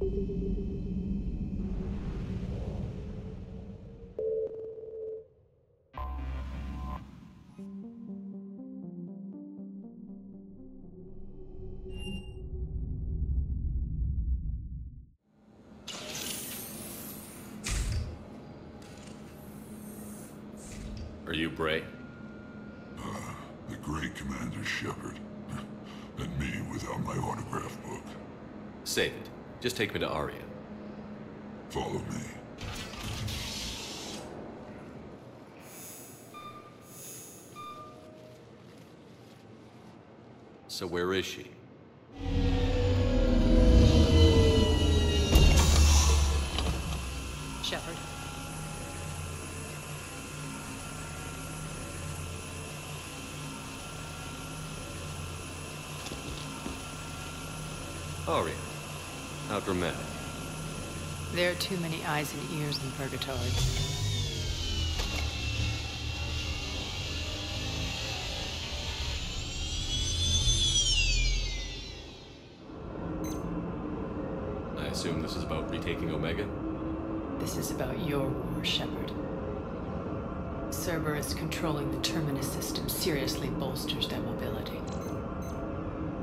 Are you Bray? The great Commander Shepard. And me without my autograph book. Save it. Just take me to Aria. Follow me. So where is she? Shepard. Aria. How dramatic. There are too many eyes and ears in Purgatory. I assume this is about retaking Omega? This is about your war, Shepard. Cerberus controlling the Terminus system seriously bolsters their mobility.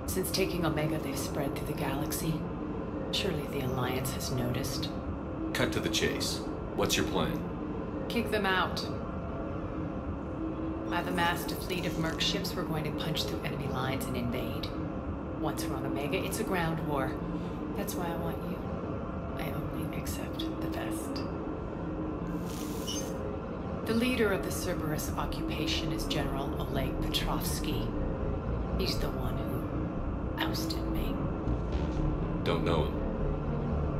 Since taking Omega, they've spread through the galaxy. Surely the Alliance has noticed. Cut to the chase. What's your plan? Kick them out. I've amassed a fleet of merc ships. We're going to punch through enemy lines and invade. Once we're on Omega, it's a ground war. That's why I want you. I only accept the best. The leader of the Cerberus occupation is General Oleg Petrovsky. He's the one who ousted me. Don't know him.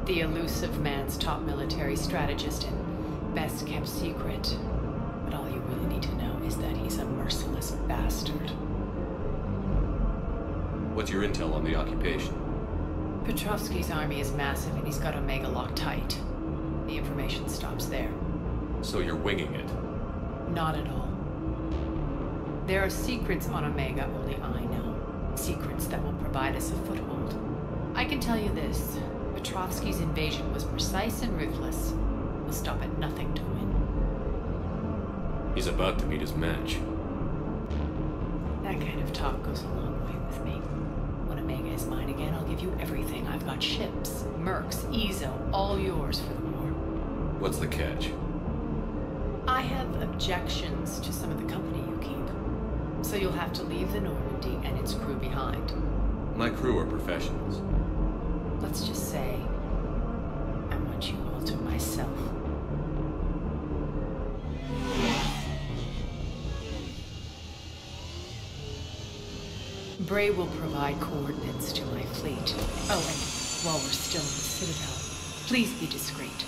The elusive man's top military strategist and best kept secret. But all you really need to know is that he's a merciless bastard. What's your intel on the occupation? Petrovsky's army is massive and he's got Omega locked tight. The information stops there. So you're winging it? Not at all. There are secrets on Omega only I know. Secrets that will provide us a foothold. I can tell you this. Petrovsky's invasion was precise and ruthless. He'll stop at nothing to win. He's about to meet his match. That kind of talk goes a long way with me. When Omega is mine again, I'll give you everything. I've got ships, mercs, Ezo, all yours for the war. What's the catch? I have objections to some of the company you keep. So you'll have to leave the Normandy and its crew behind. My crew are professionals. Let's just say, I want you all to myself. Bray will provide coordinates to my fleet. Oh, and while we're still in the Citadel, please be discreet.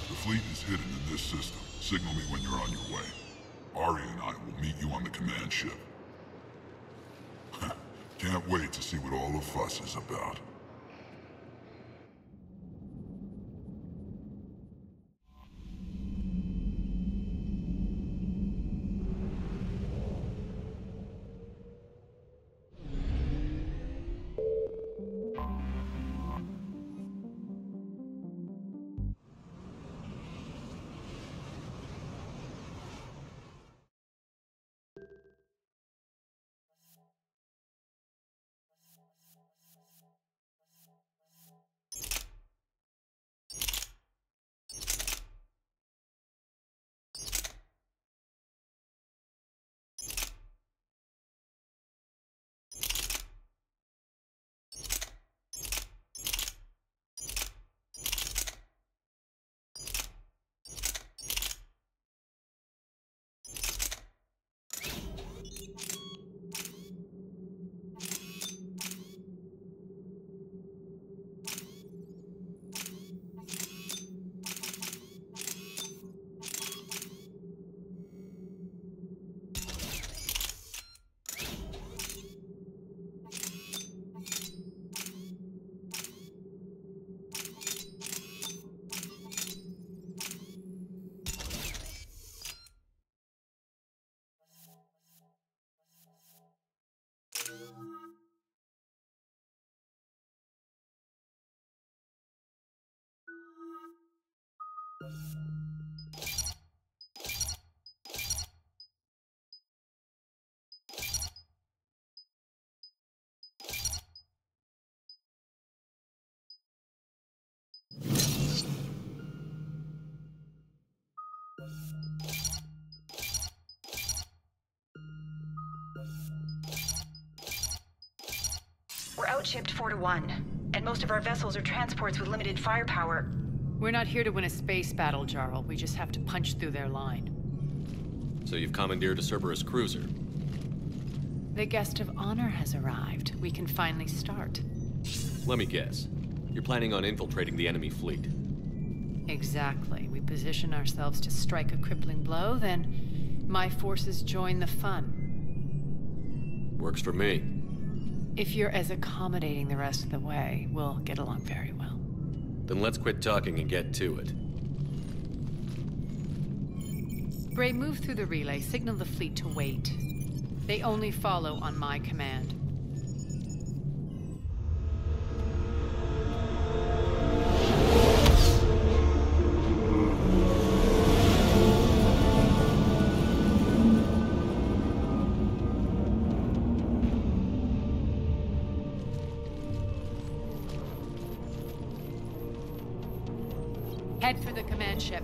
The fleet is hidden in this system. Signal me when you're on your way. Aria and I will meet you on the command ship. Can't wait to see what all the fuss is about. We're outshipped 4-1, and most of our vessels are transports with limited firepower. We're not here to win a space battle, Jarl. We just have to punch through their line. So you've commandeered a Cerberus cruiser. The guest of honor has arrived. We can finally start. Let me guess. You're planning on infiltrating the enemy fleet. Exactly. We position ourselves to strike a crippling blow, then my forces join the fun. Works for me. If you're as accommodating the rest of the way, we'll get along very well. Then let's quit talking and get to it. Gray, move through the relay. Signal the fleet to wait. They only follow on my command. Head for the command ship.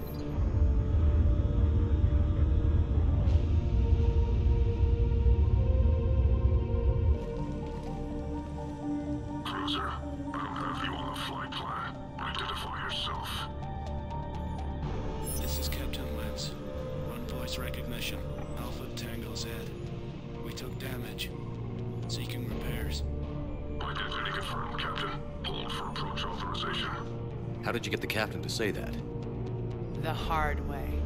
Cruiser, I don't have you on the flight plan. Identify yourself. This is Captain Lance. On voice recognition. Alpha Tango Z. We took damage. Seeking repairs. Identity confirmed, Captain. Hold for approach authorization. How did you get the captain to say that? The hard way.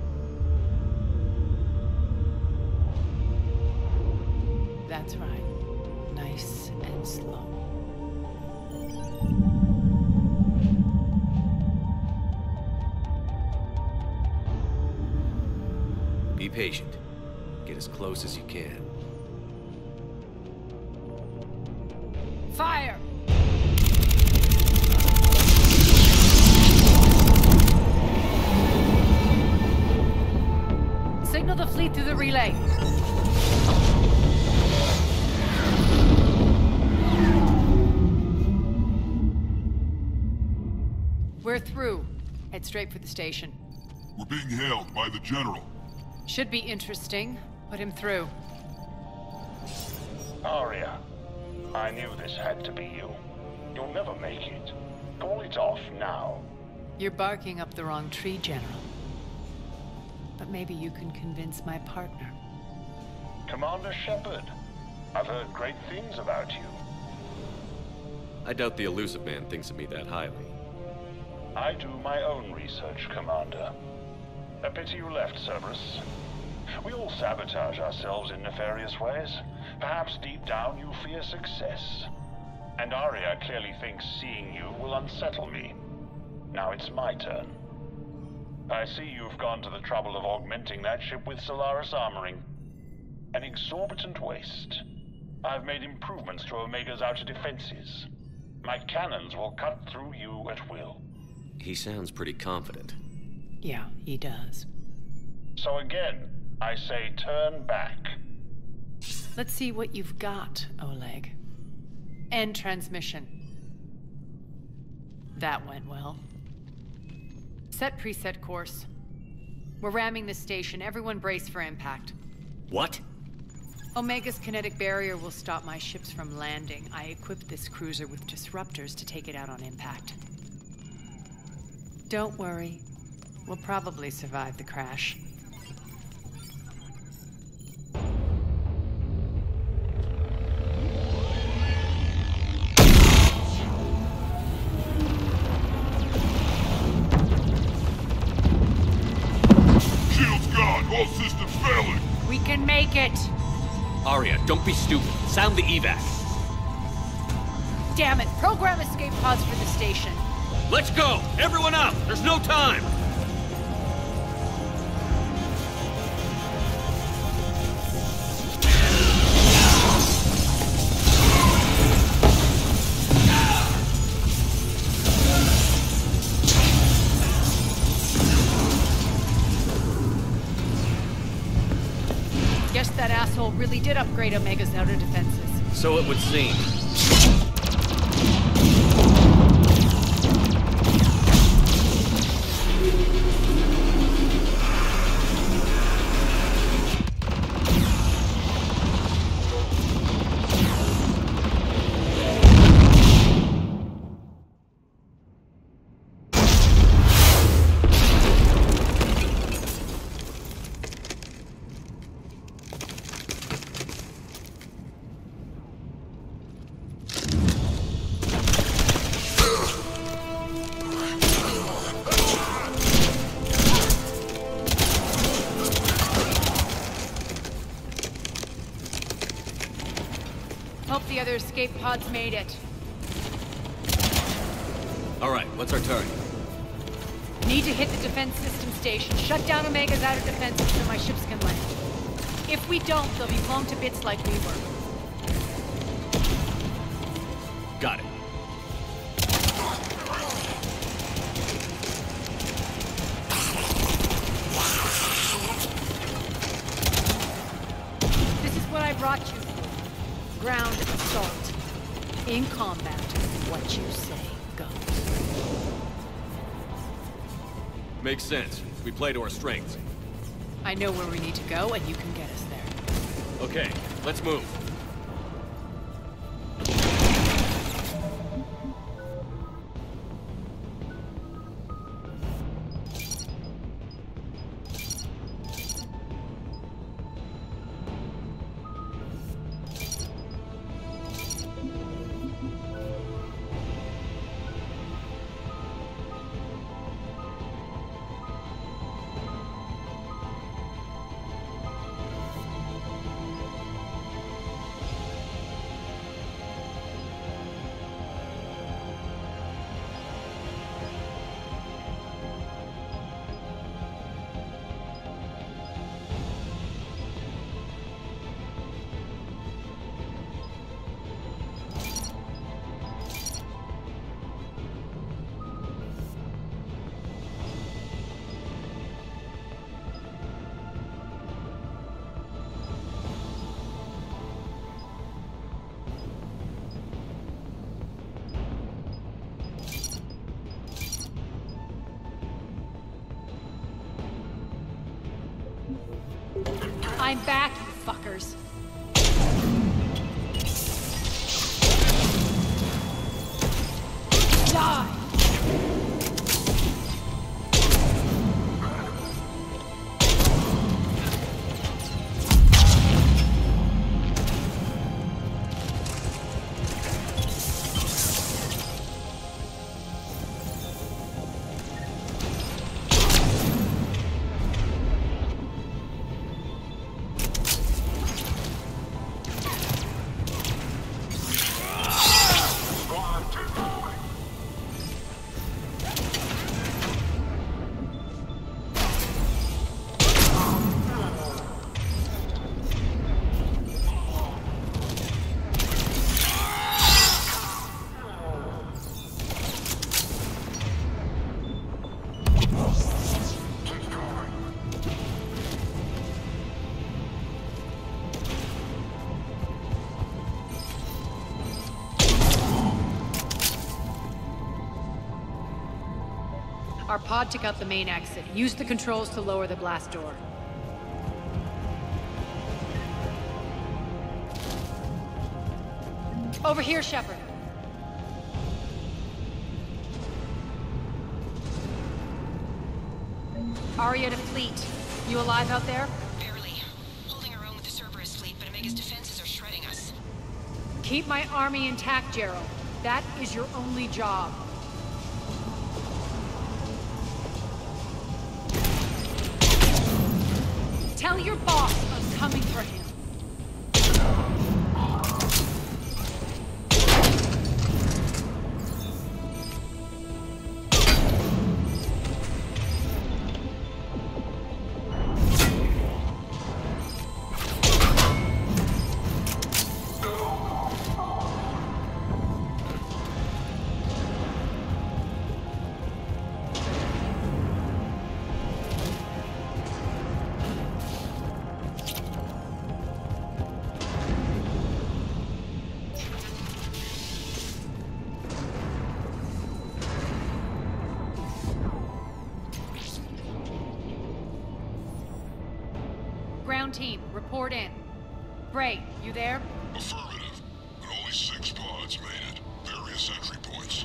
That's right. Nice and slow. Be patient. Get as close as you can. Fire! Signal the fleet through the relay. We're through. Head straight for the station. We're being hailed by the General. Should be interesting. Put him through. Arya, I knew this had to be you. You'll never make it. Call it off now. You're barking up the wrong tree, General. But maybe you can convince my partner. Commander Shepard, I've heard great things about you. I doubt the Illusive Man thinks of me that highly. I do my own research, Commander. A pity you left, Cerberus. We all sabotage ourselves in nefarious ways. Perhaps deep down you fear success. And Arya clearly thinks seeing you will unsettle me. Now it's my turn. I see you've gone to the trouble of augmenting that ship with Solaris armoring. An exorbitant waste. I've made improvements to Omega's outer defenses. My cannons will cut through you at will. He sounds pretty confident. Yeah, he does. So again, I say turn back. Let's see what you've got, Oleg. End transmission. That went well. Set preset course. We're ramming the station. Everyone brace for impact. What? Omega's kinetic barrier will stop my ships from landing. I equipped this cruiser with disruptors to take it out on impact. Don't worry. We'll probably survive the crash. Shield's gone! All systems failing! We can make it! Arya, don't be stupid. Sound the evac. Damn it! Program escape pods for the station. Let's go! Everyone up! There's no time! Guess that asshole really did upgrade Omega's outer defenses. So it would seem. Hope the other escape pods made it. Alright, what's our target? Need to hit the defense system station. Shut down Omega's outer defenses so my ships can land. If we don't, they'll be blown to bits like we were. Got it. This is what I brought you for. Ground assault. In combat, what you say goes. Makes sense. We play to our strengths. I know where we need to go, and you can get us there. Okay, let's move. I'm back, you fuckers. Die! Our pod took out the main exit. Use the controls to lower the blast door. Over here, Shepard. Aria to fleet. You alive out there? Barely. Holding our own with the Cerberus fleet, but Omega's defenses are shredding us. Keep my army intact, Gerald. That is your only job. Tell your boss I'm coming for him. Ground team, report in. Bray, you there? Affirmative. But only 6 pods made it. Various entry points.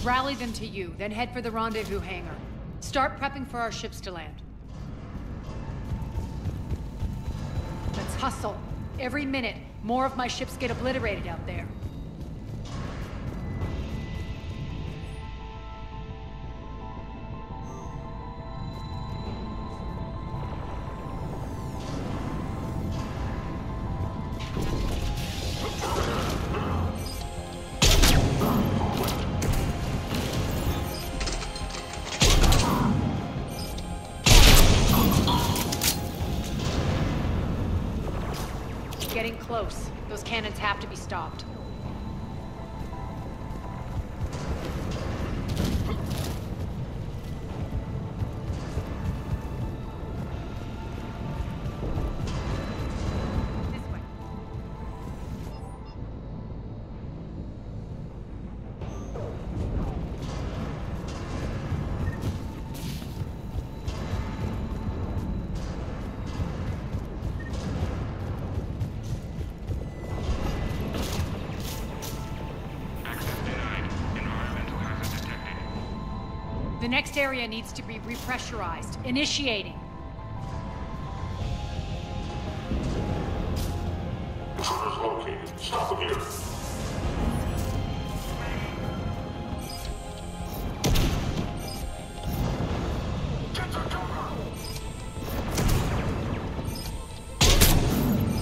Rally them to you, then head for the rendezvous hangar. Start prepping for our ships to land. Let's hustle. Every minute, more of my ships get obliterated out there. getting close. Those cannons have to be stopped. The next area needs to be repressurized. Initiating. Intruders located. Stop them here.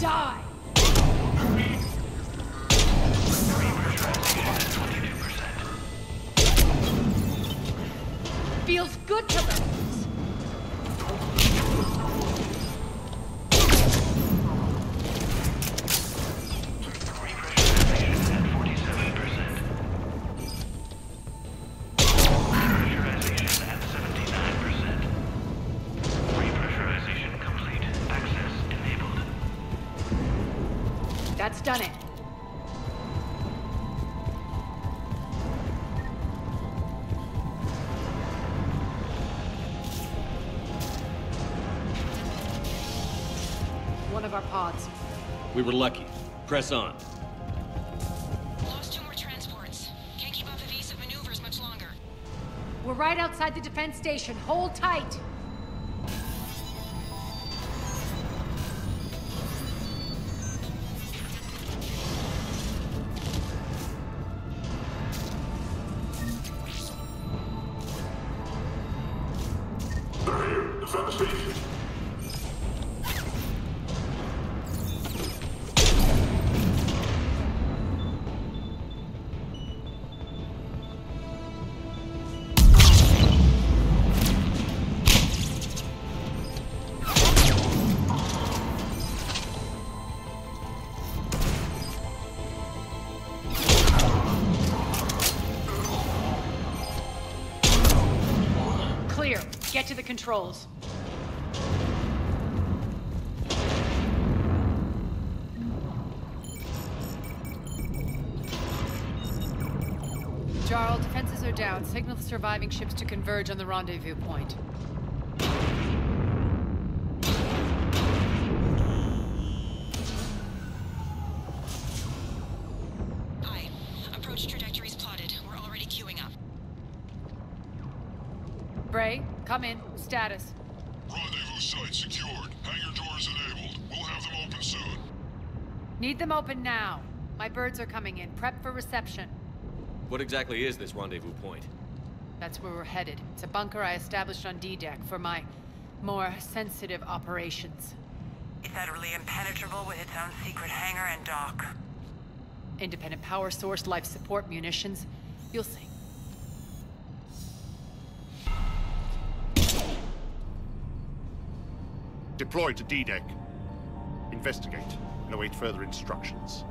Die! Feels good to them. That's done it. One of our pods. We were lucky. Press on. Lost 2 more transports. Can't keep up evasive maneuvers much longer. We're right outside the defense station. Hold tight. They're here. Defend the station. Clear. Get to the controls. Jarl, defenses are down. Signal the surviving ships to converge on the rendezvous point. Aye. Approach trajectories plotted. We're already queuing up. Bray, come in. Status. Rendezvous site secured. Hangar doors enabled. We'll have them open soon. Need them open now. My birds are coming in. Prep for reception. What exactly is this rendezvous point? That's where we're headed. It's a bunker I established on D-Deck for my more sensitive operations. It's utterly impenetrable with its own secret hangar and dock. Independent power source, life support, munitions. You'll see. Deploy to D-Deck. Investigate and await further instructions.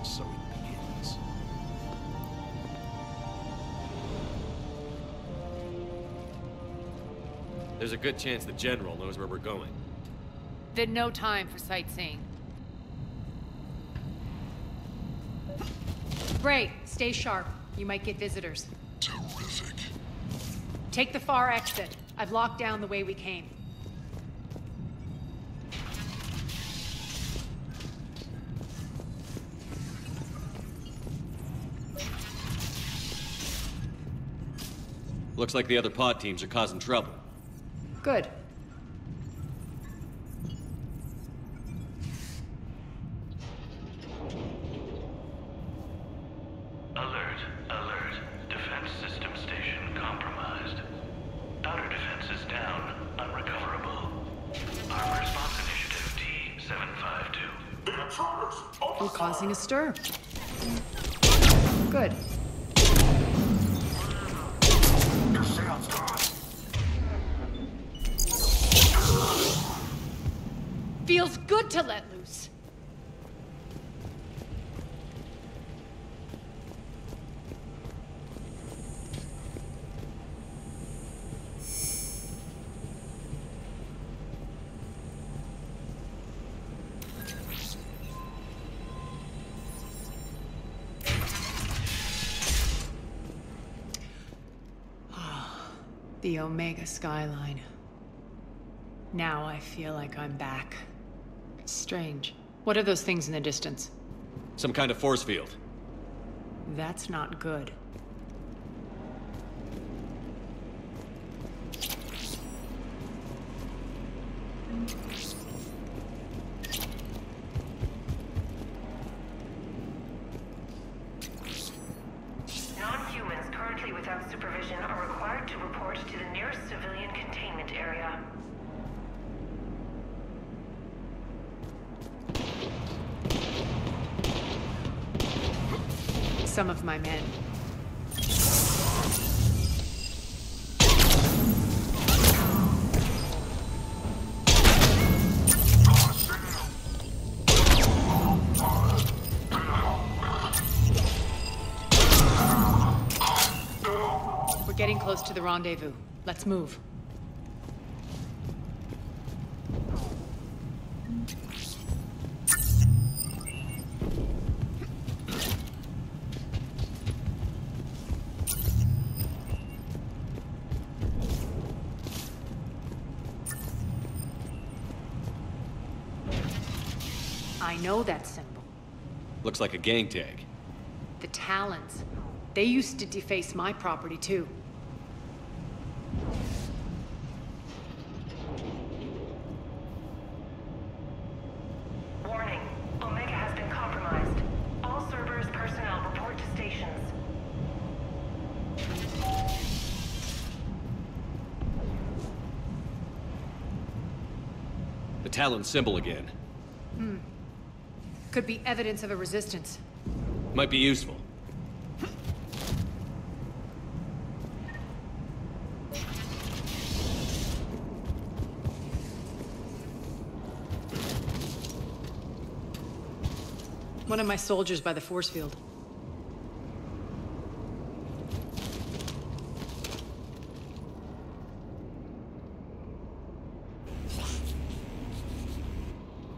So it begins. There's a good chance the General knows where we're going. Then no time for sightseeing. Bray, stay sharp. You might get visitors. Terrific. Take the far exit. I've locked down the way we came. Looks like the other pod teams are causing trouble. Good. Alert, alert. Defense system station compromised. Outer defense is down, unrecoverable. Armor response initiative T-752. We're causing a stir. Good. Feels good to let loose. The Omega skyline. Now I feel like I'm back. It's strange. What are those things in the distance? Some kind of force field. That's not good. Non-humans currently without supervision are required to report to the nearest civilian containment area. Some of my men. We're getting close to the rendezvous. Let's move. I know that symbol. Looks like a gang tag. The Talons. They used to deface my property, too. Warning. Omega has been compromised. All Cerberus personnel report to stations. The Talon symbol again. Could be evidence of a resistance. Might be useful. One of my soldiers by the force field.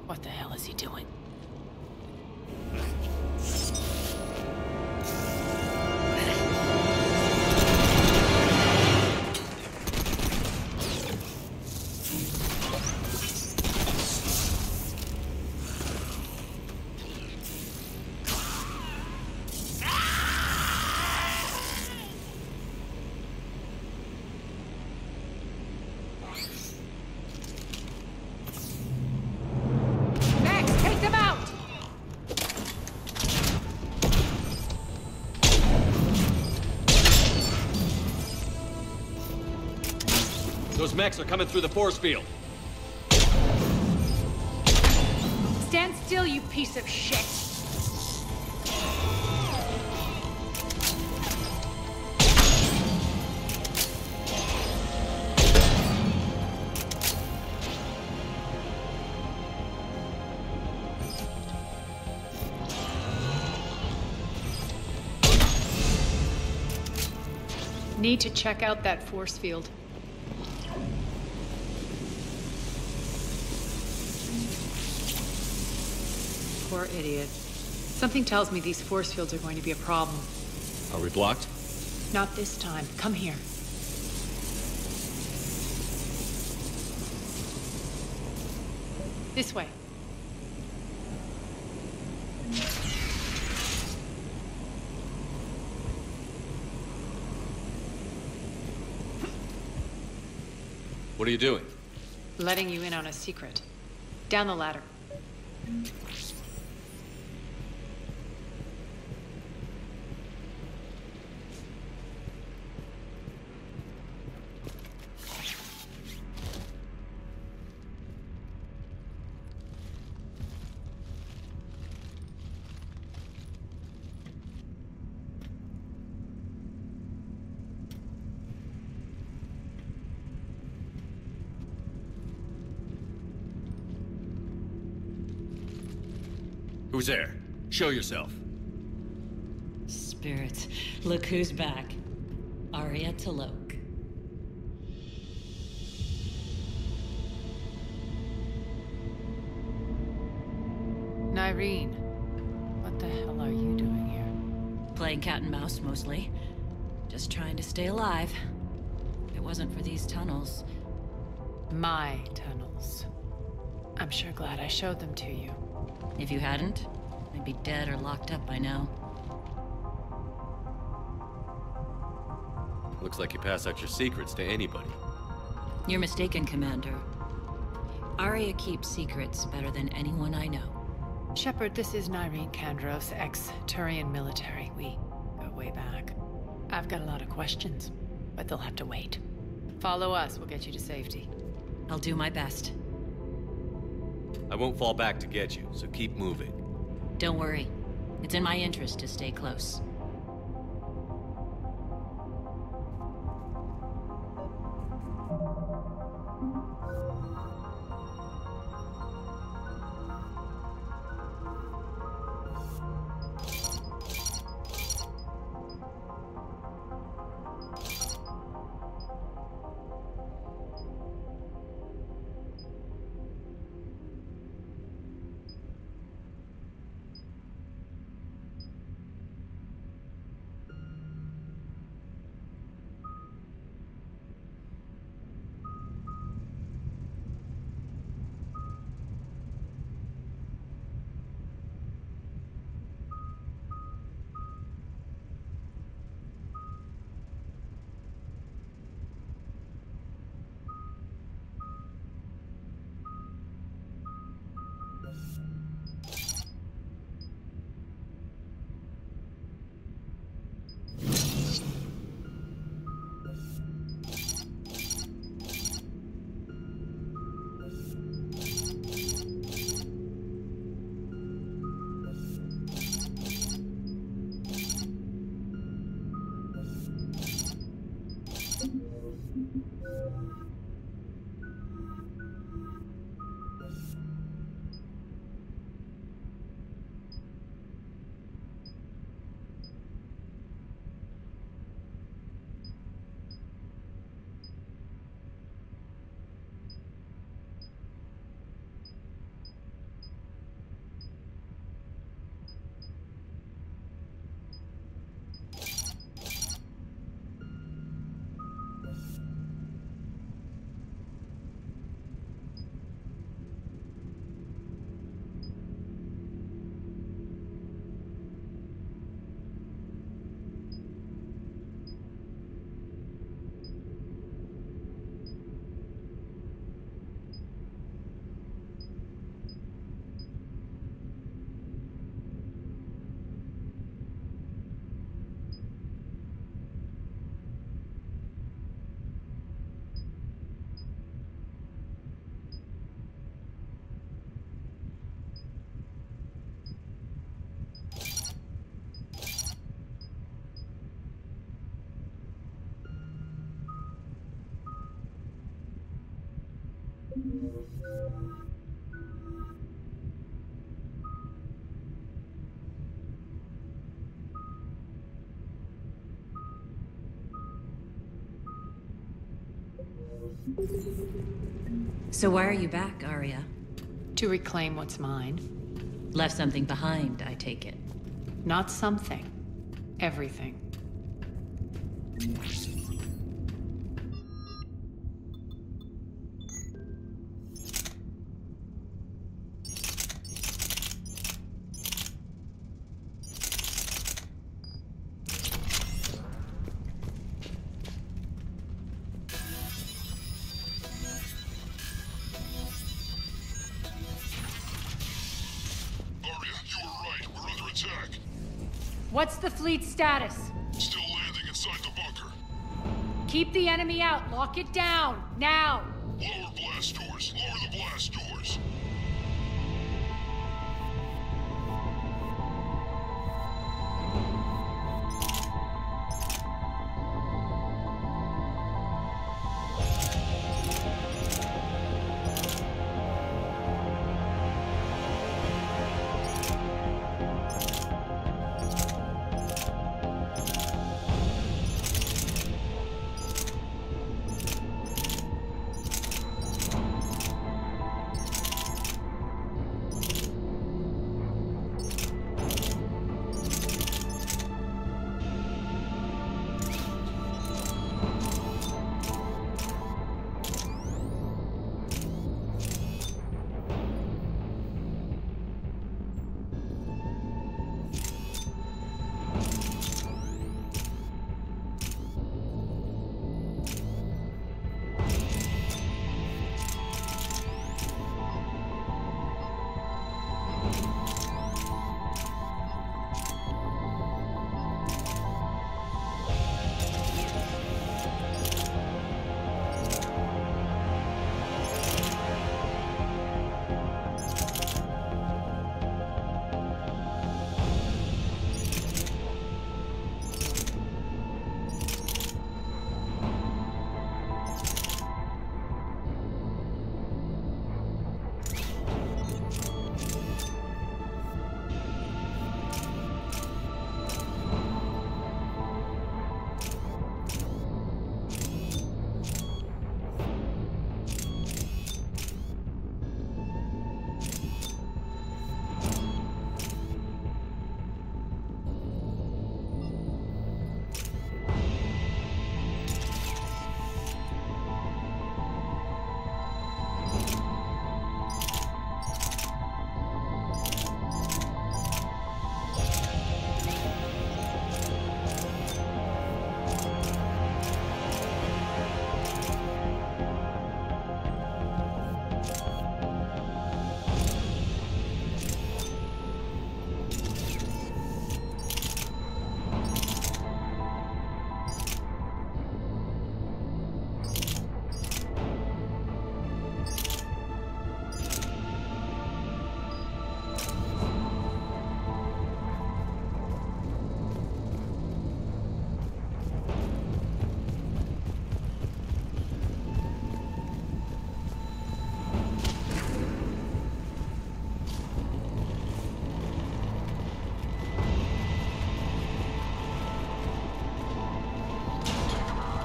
What the hell is he doing? Those mechs are coming through the force field. Stand still, you piece of shit! Need to check out that force field. Poor idiot. Something tells me these force fields are going to be a problem. Are we blocked? Not this time. Come here. This way. What are you doing? Letting you in on a secret. Down the ladder. Who's there? Show yourself. Spirits, look who's back. Arya T'Loak. Nyreen, what the hell are you doing here? Playing cat and mouse, mostly. Just trying to stay alive. If it wasn't for these tunnels... My tunnels. I'm sure glad I showed them to you. If you hadn't, I'd be dead or locked up by now. Looks like you pass out your secrets to anybody. You're mistaken, Commander. Arya keeps secrets better than anyone I know. Shepard, this is Nyreen Kandros, ex-Turian military. We go way back. I've got a lot of questions, but they'll have to wait. Follow us, we'll get you to safety. I'll do my best. I won't fall back to get you, so keep moving. Don't worry. It's in my interest to stay close. So why are you back, Arya? To reclaim what's mine. Left something behind, I take it. Not something. Everything. What's the fleet's status? Still landing inside the bunker. Keep the enemy out. Lock it down. Now! Lower blast doors. Lower the blast doors.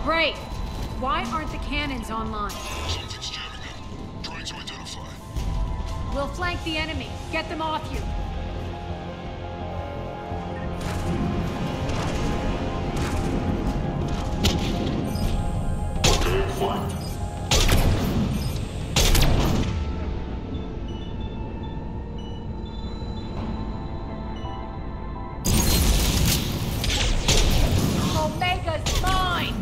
Great! Why aren't the cannons online? Something's jamming them. Trying to identify. We'll flank the enemy. Get them off you. Omega's mine!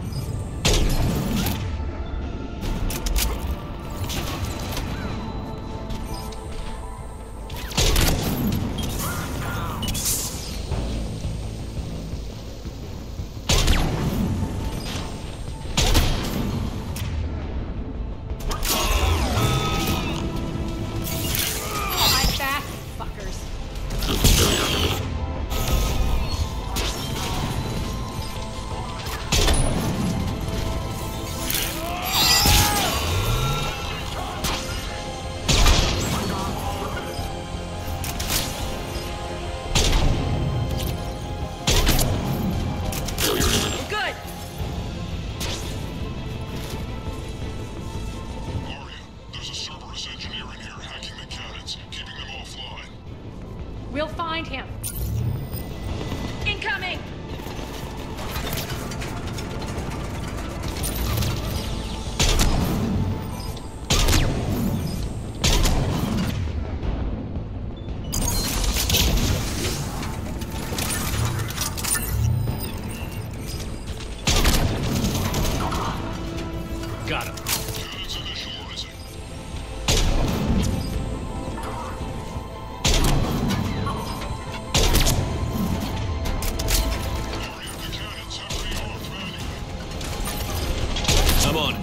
We'll find him. Incoming! Got him. I'm on it.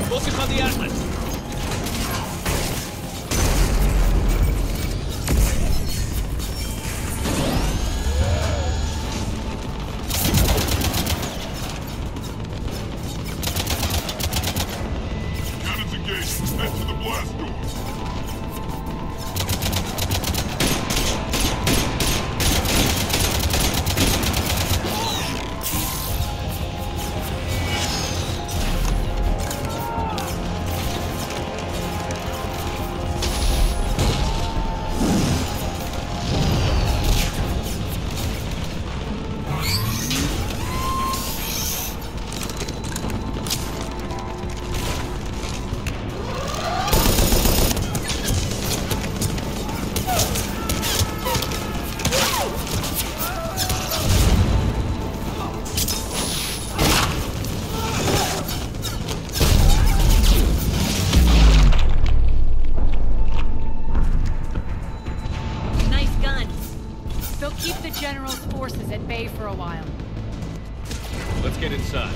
Focus on the Atlas. Cannons engaged. Head to the blast door. a while. Let's get inside.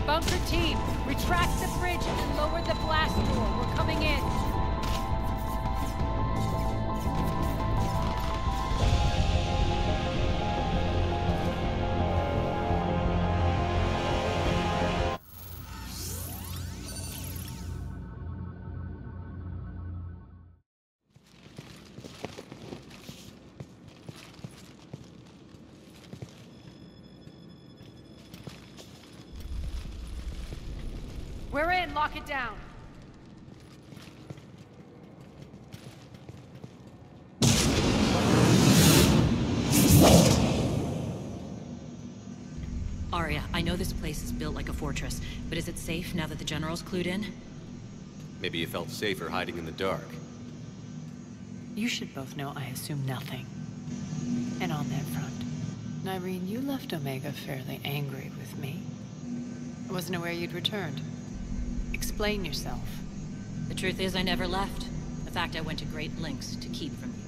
Bunker team, retract the bridge and lower the blast door. We're coming in. We're in. Lock it down. Arya, I know this place is built like a fortress, but is it safe now that the General's clued in? Maybe you felt safer hiding in the dark. You should both know I assume nothing. And on that front, Nyreen, you left Omega fairly angry with me. I wasn't aware you'd returned. Explain yourself. The truth is, I never left. In fact, I went to great lengths to keep from you.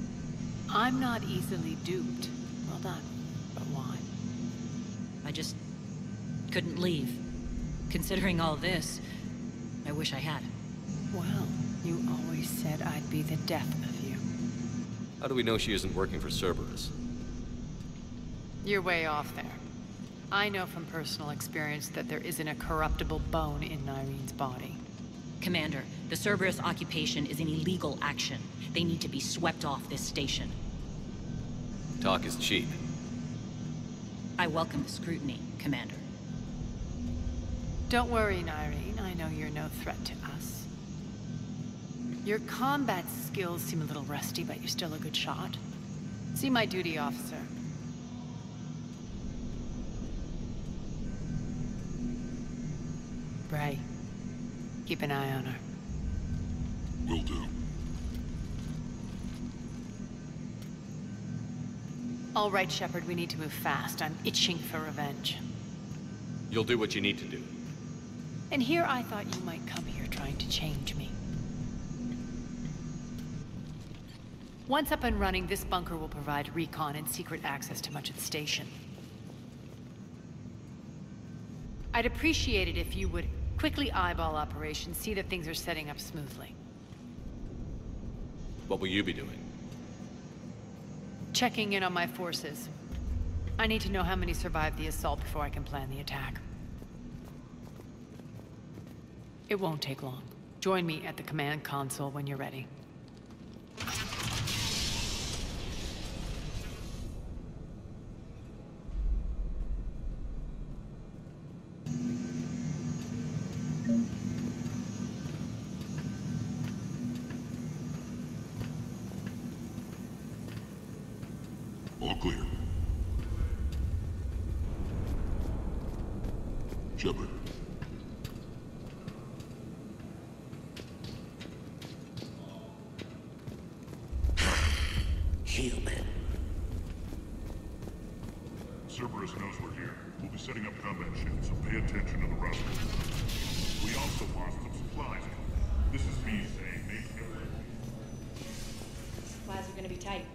I'm not easily duped. Well done. But why? I just couldn't leave. Considering all this, I wish I had. Well, you always said I'd be the death of you. How do we know she isn't working for Cerberus? You're way off there. I know from personal experience that there isn't a corruptible bone in Nyreen's body. Commander, the Cerberus occupation is an illegal action. They need to be swept off this station. Talk is cheap. I welcome the scrutiny, Commander. Don't worry, Nyreen. I know you're no threat to us. Your combat skills seem a little rusty, but you're still a good shot. See my duty officer. Bray, keep an eye on her. Will do. All right, Shepard, we need to move fast. I'm itching for revenge. You'll do what you need to do. And here I thought you might come here trying to change me. Once up and running, this bunker will provide recon and secret access to much of the station. I'd appreciate it if you would quickly eyeball operations, see that things are setting up smoothly. What will you be doing? Checking in on my forces. I need to know how many survived the assault before I can plan the attack. It won't take long. Join me at the command console when you're ready. All clear. Shepard. Human. Cerberus knows we're here. We'll be setting up combat shields, so pay attention to the route. We also lost some supplies. This is me saying make it. Supplies are gonna be tight.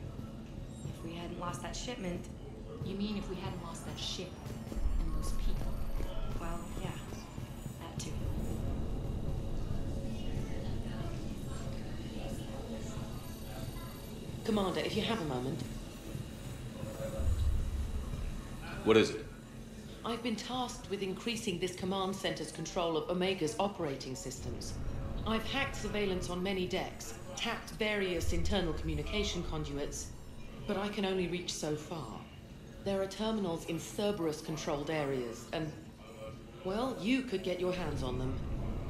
If we hadn't lost that shipment... You mean if we hadn't lost that ship and those people? Well, yeah. That too. Commander, if you have a moment. What is it? I've been tasked with increasing this command center's control of Omega's operating systems. I've hacked surveillance on many decks, tapped various internal communication conduits, but I can only reach so far. There are terminals in Cerberus-controlled areas, and, well, you could get your hands on them.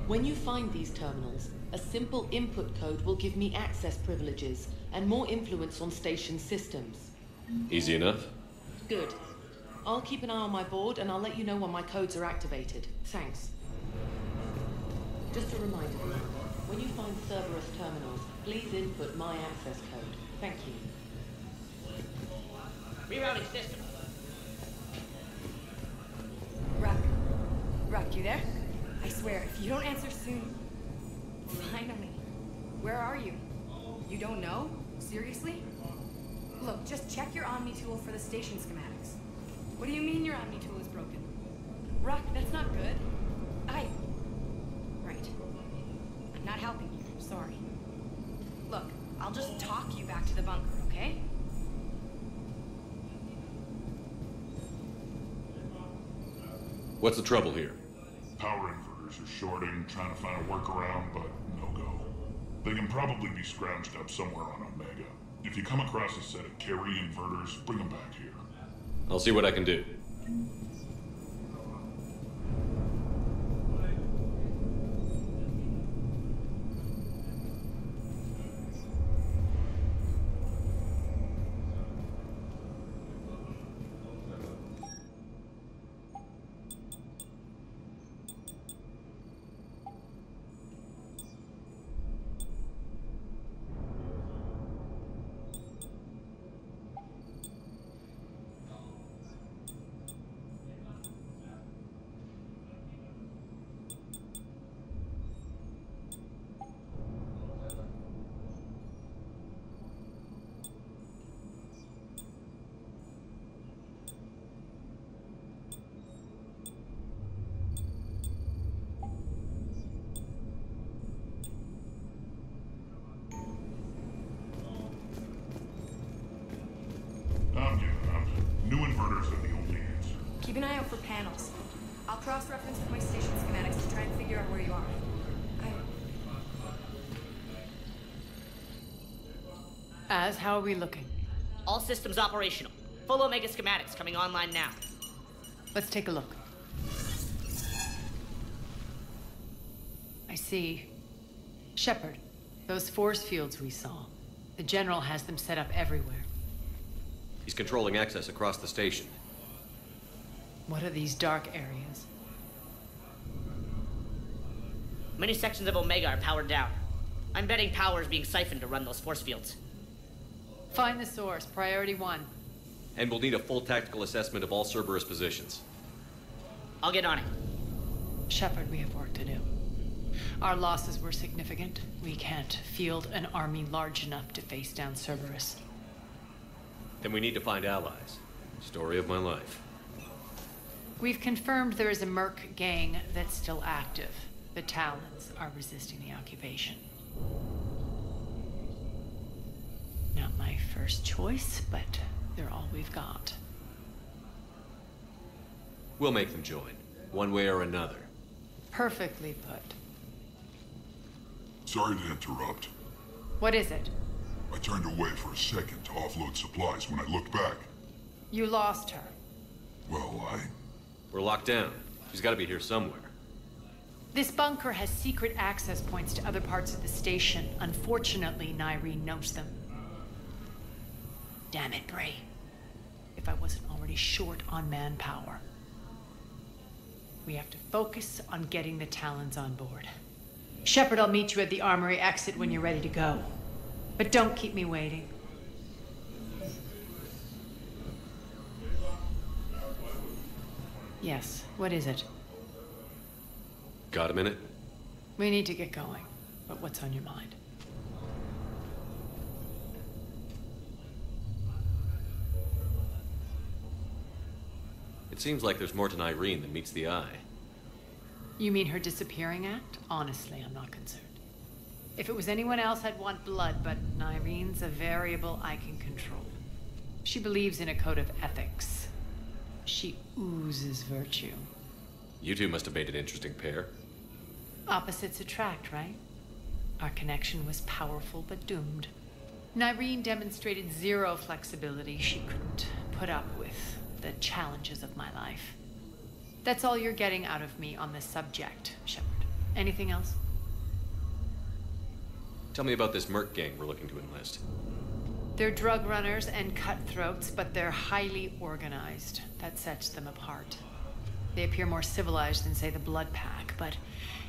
When you find these terminals, a simple input code will give me access privileges and more influence on station systems. Easy enough? Good. I'll keep an eye on my board, and I'll let you know when my codes are activated. Thanks. Just a reminder, when you find Cerberus terminals, please input my access code. Thank you. Rerouting system. Ruck, you there? I swear, if you don't answer soon... Finally. Where are you? You don't know? Seriously? Look, just check your Omni tool for the station schematics. What do you mean your Omni tool is broken? Rock, that's not good. Right. I'm not helping you, sorry. Look, I'll just talk you back to the bunker, okay? What's the trouble here? Power inverters are shorting, trying to find a workaround, but no go. They can probably be scrounged up somewhere on Omega. If you come across a set of carry inverters, bring them back here. I'll see what I can do. I'm giving up. New inverters are the only answer. Keep an eye out for panels. I'll cross-reference with my station schematics to try and figure out where you are. How are we looking? All systems operational. Full Omega schematics coming online now. Let's take a look. I see. Shepard, those force fields we saw. The General has them set up everywhere. He's controlling access across the station. What are these dark areas? Many sections of Omega are powered down. I'm betting power is being siphoned to run those force fields. Find the source, priority 1. And we'll need a full tactical assessment of all Cerberus positions. I'll get on it. Shepard, we have work to do. Our losses were significant. We can't field an army large enough to face down Cerberus. Then we need to find allies. Story of my life. We've confirmed there is a Merc gang that's still active. The Talons are resisting the occupation. Not my first choice, but they're all we've got. We'll make them join, one way or another. Perfectly put. Sorry to interrupt. What is it? I turned away for a second to offload supplies when I looked back. You lost her. Well, We're locked down. She's got to be here somewhere. This bunker has secret access points to other parts of the station. Unfortunately, Nyreen knows them. Damn it, Bray. If I wasn't already short on manpower. We have to focus on getting the Talons on board. Shepard, I'll meet you at the armory exit when you're ready to go. But don't keep me waiting. Yes, what is it? Got a minute? We need to get going. But what's on your mind? It seems like there's more to Nyreen than meets the eye. You mean her disappearing act? Honestly, I'm not concerned. If it was anyone else, I'd want blood, but Nyreen's a variable I can control. She believes in a code of ethics. She oozes virtue. You two must have made an interesting pair. Opposites attract, right? Our connection was powerful but doomed. Nyreen demonstrated zero flexibility. She couldn't put up with the challenges of my life. That's all you're getting out of me on this subject, Shepard. Anything else? Tell me about this Merc gang we're looking to enlist. They're drug runners and cutthroats, but they're highly organized. That sets them apart. They appear more civilized than, say, the Blood Pack, but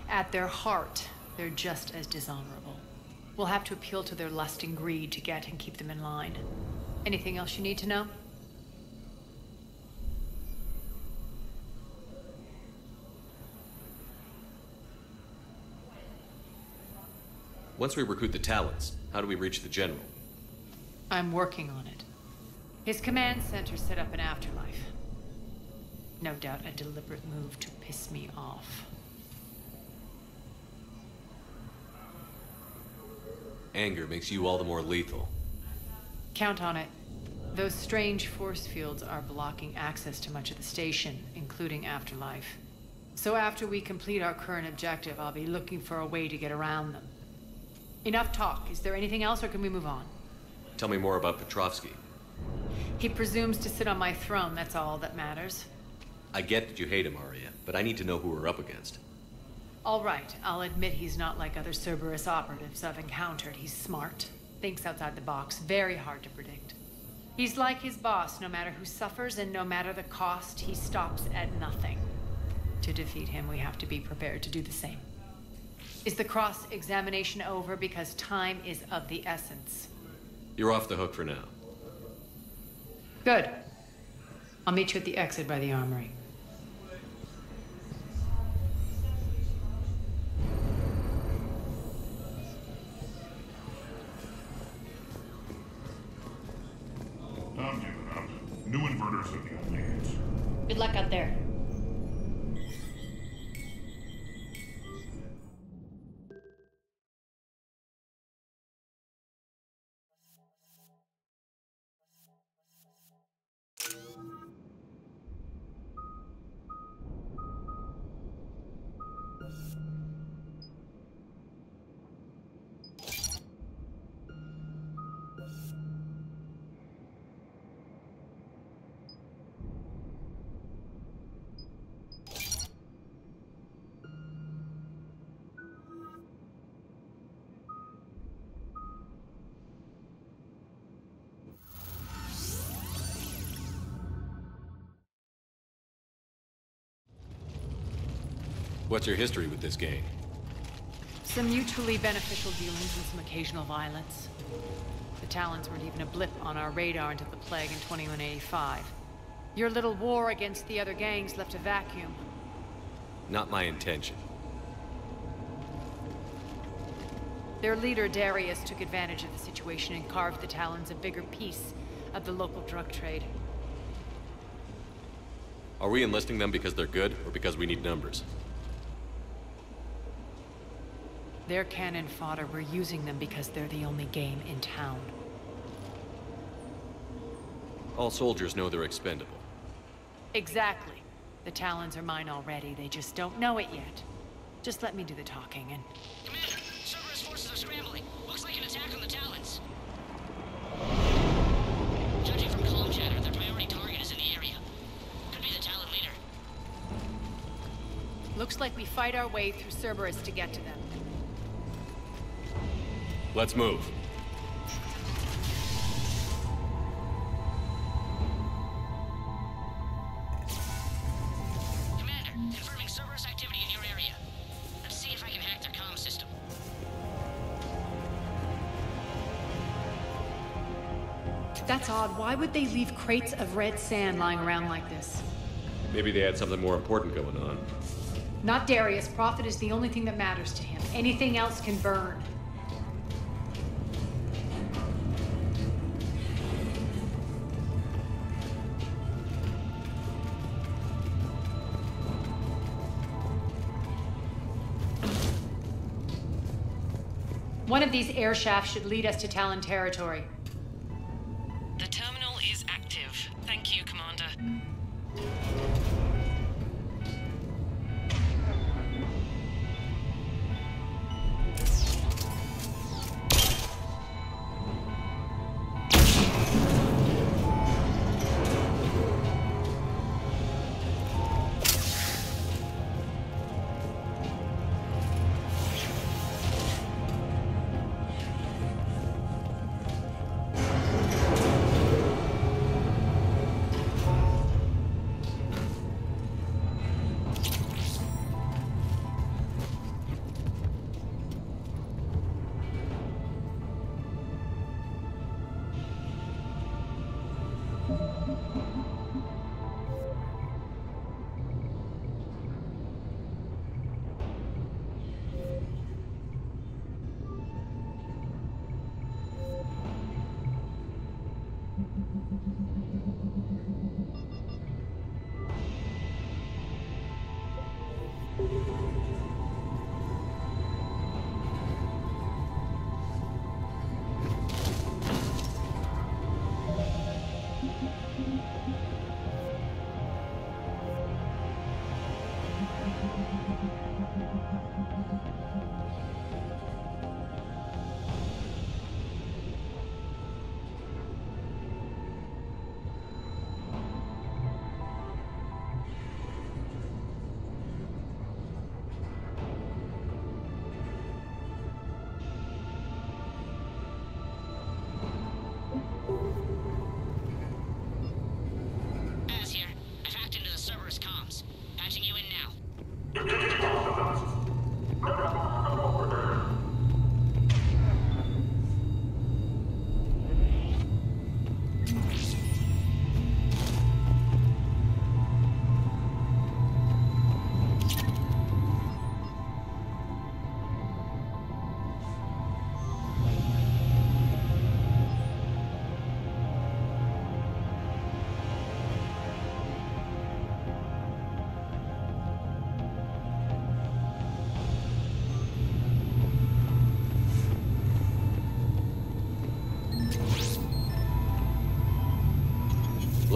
at their heart, they're just as dishonorable. We'll have to appeal to their lust and greed to get and keep them in line. Anything else you need to know? Once we recruit the Talons, how do we reach the General? I'm working on it. His command center set up an afterlife. No doubt a deliberate move to piss me off. Anger makes you all the more lethal. Count on it. Those strange force fields are blocking access to much of the station, including Afterlife. So after we complete our current objective, I'll be looking for a way to get around them. Enough talk. Is there anything else, or can we move on? Tell me more about Petrovsky. He presumes to sit on my throne, that's all that matters. I get that you hate him, Aria, but I need to know who we're up against. All right, I'll admit he's not like other Cerberus operatives I've encountered. He's smart, thinks outside the box, very hard to predict. He's like his boss, no matter who suffers and no matter the cost, he stops at nothing. To defeat him, we have to be prepared to do the same. Is the cross-examination over? Because time is of the essence. You're off the hook for now. Good. I'll meet you at the exit by the armory. I'm giving up. New inverters are the only answer. Good luck out there. What's your history with this gang? Some mutually beneficial dealings and some occasional violence. The Talons weren't even a blip on our radar until the plague in 2185. Your little war against the other gangs left a vacuum. Not my intention. Their leader, Darius, took advantage of the situation and carved the Talons a bigger piece of the local drug trade. Are we enlisting them because they're good, or because we need numbers? They're cannon fodder. We're using them because they're the only game in town. All soldiers know they're expendable. Exactly. The Talons are mine already. They just don't know it yet. Just let me do the talking and... Commander, Cerberus forces are scrambling. Looks like an attack on the Talons. Judging from comm chatter, their priority target is in the area. Could be the Talon leader. Looks like we fight our way through Cerberus to get to them. Let's move. Commander, confirming Cerberus activity in your area. Let's see if I can hack their comm system. That's odd. Why would they leave crates of red sand lying around like this? Maybe they had something more important going on. Not Darius. Profit is the only thing that matters to him. Anything else can burn. One of these air shafts should lead us to Talon territory. The terminal is active. Thank you, Commander.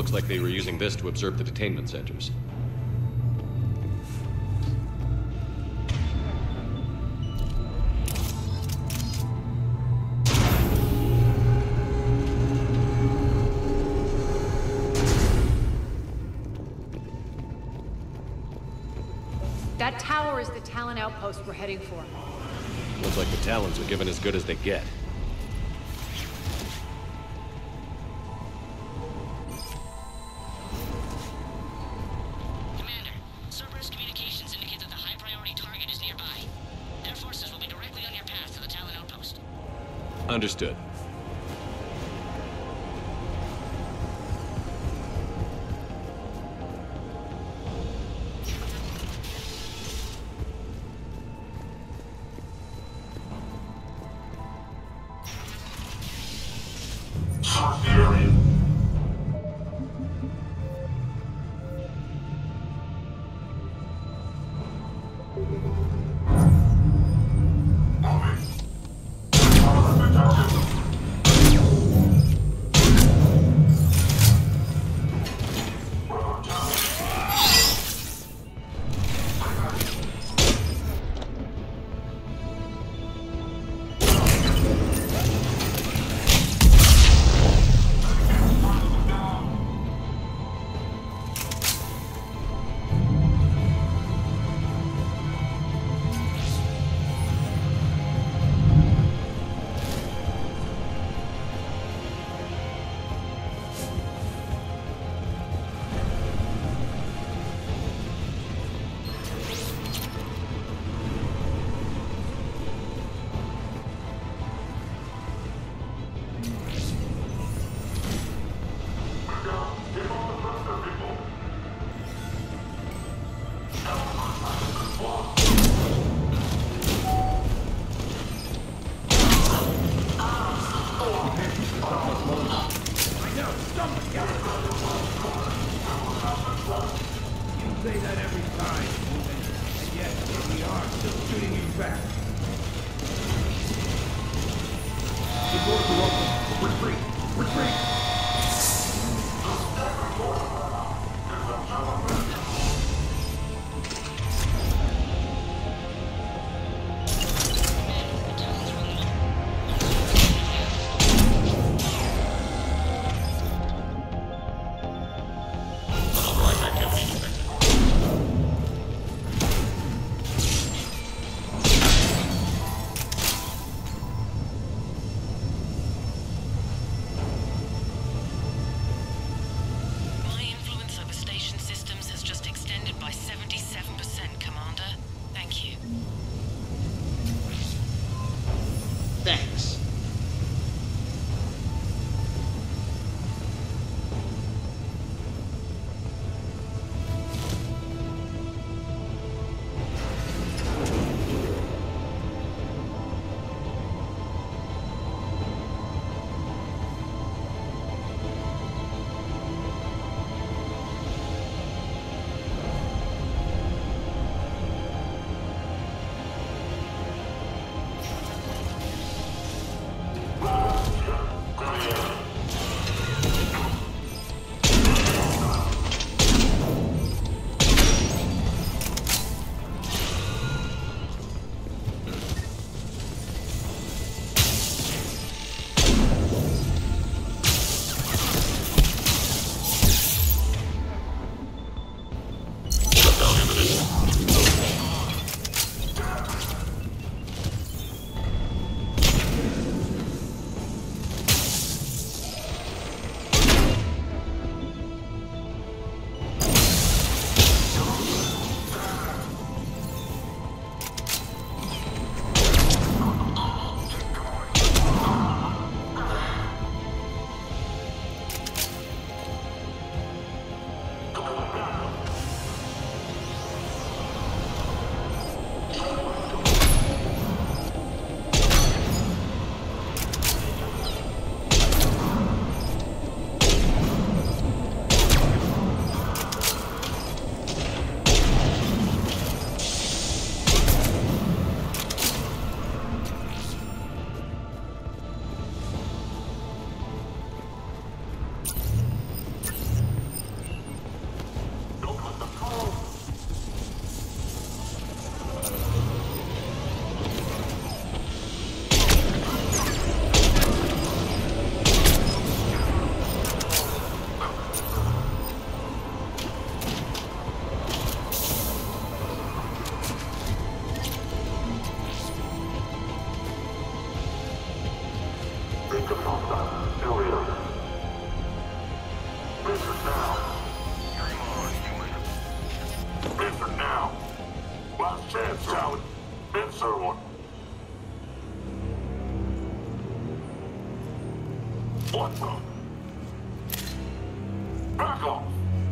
Looks like they were using this to observe the detainment centers. That tower is the Talon outpost we're heading for. Looks like the Talons are given as good as they get. Commander, Cerberus communications indicate that the high-priority target is nearby. Their forces will be directly on your path to the Talon outpost. Understood.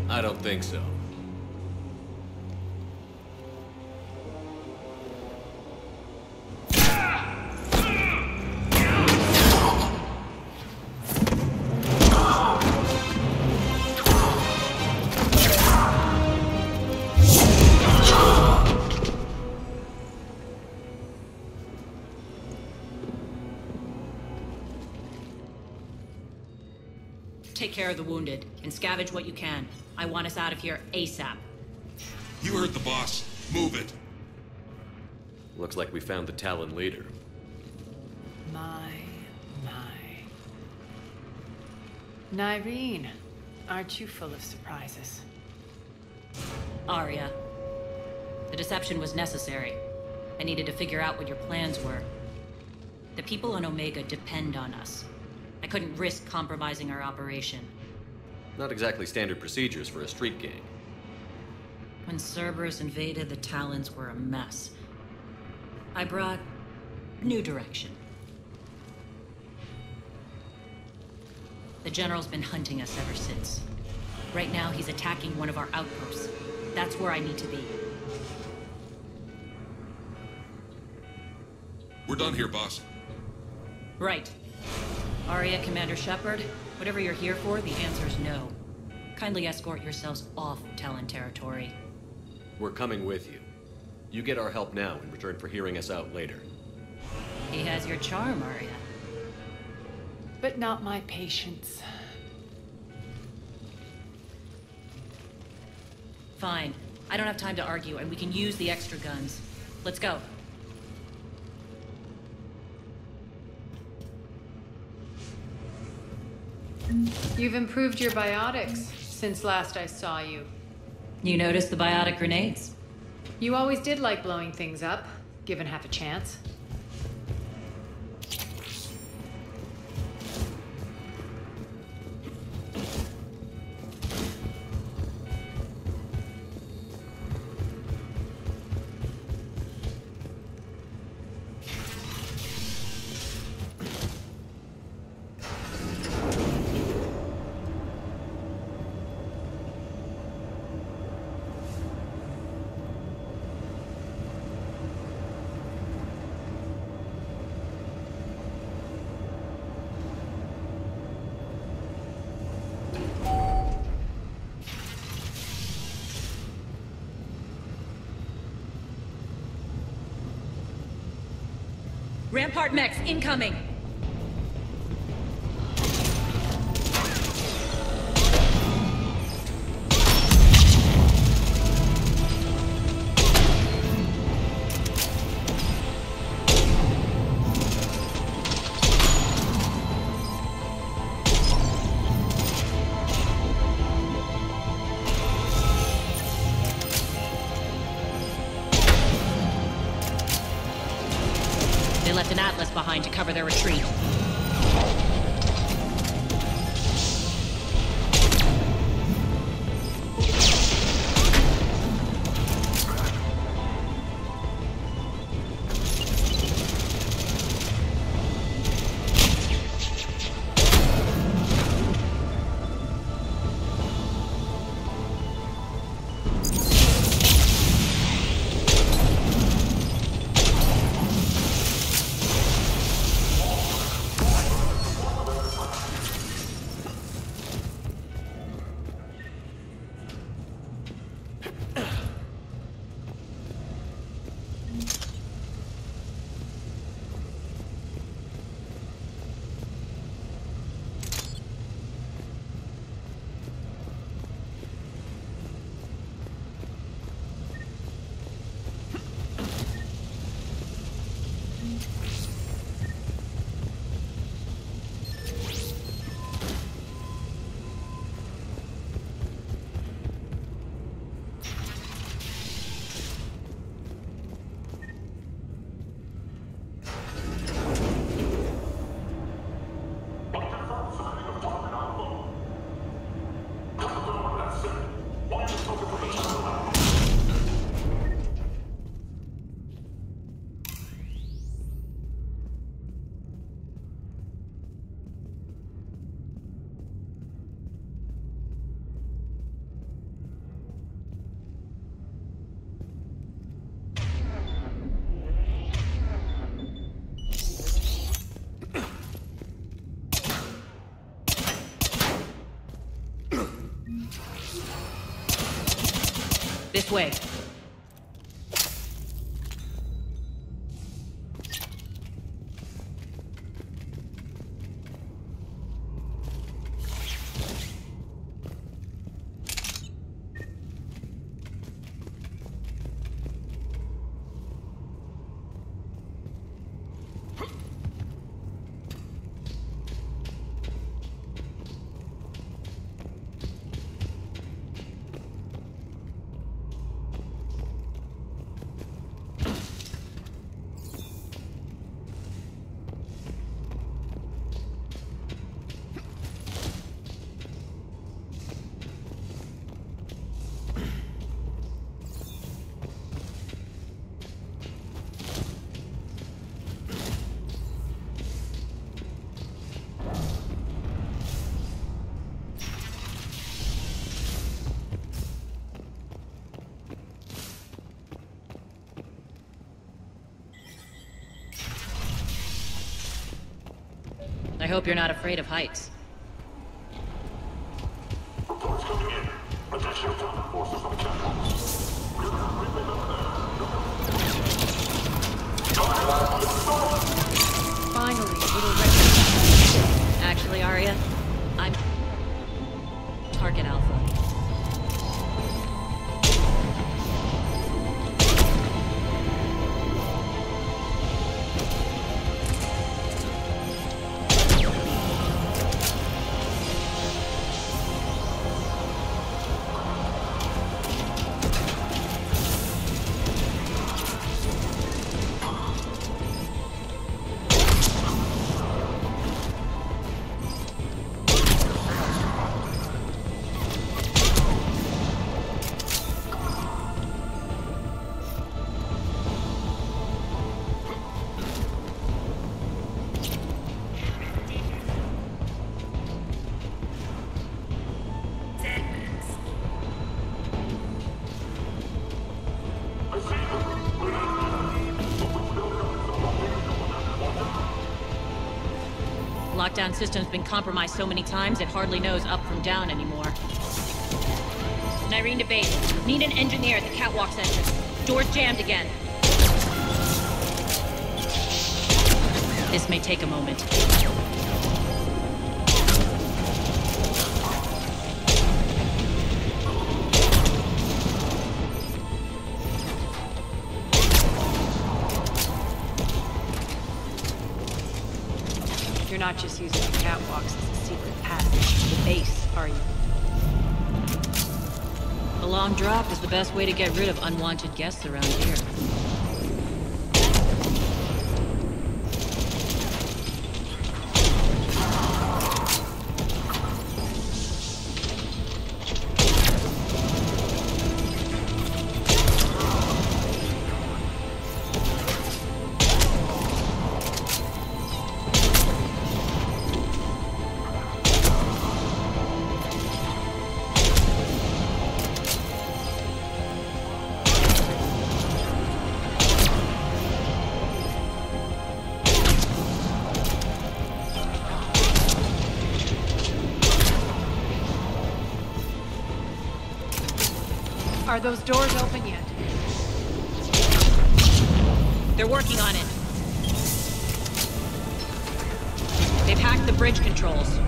I don't think so. Take care of the wounded, and scavenge what you can. I want us out of here ASAP. You heard the boss. Move it. Looks like we found the Talon leader. My. Nyreen, aren't you full of surprises? Arya. The deception was necessary. I needed to figure out what your plans were. The people on Omega depend on us. I couldn't risk compromising our operation. Not exactly standard procedures for a street gang. When Cerberus invaded, the Talons were a mess. I brought new direction. The General's been hunting us ever since. Right now, he's attacking one of our outposts. That's where I need to be. We're done here, boss. Right. Arya, Commander Shepard, whatever you're here for, the answer's no. Kindly escort yourselves off Talon territory. We're coming with you. You get our help now in return for hearing us out later. He has your charm, Arya. But not my patience. Fine. I don't have time to argue, and we can use the extra guns. Let's go. You've improved your biotics since last I saw you. You noticed the biotic grenades? You always did like blowing things up, given half a chance. Rampart mechs incoming! They left an Atlas behind to cover their retreat. This way. I hope you're not afraid of heights. Finally, little red. Actually, Arya, I'm Target Alpha. Lockdown system's been compromised so many times it hardly knows up from down anymore. Nyreen to base. Need an engineer at the catwalk's entrance. Door's jammed again. This may take a moment. You're not just using the catwalks as a secret passage to the base, are you? A long drop is the best way to get rid of unwanted guests around here. Are those doors open yet? They're working on it. They've hacked the bridge controls.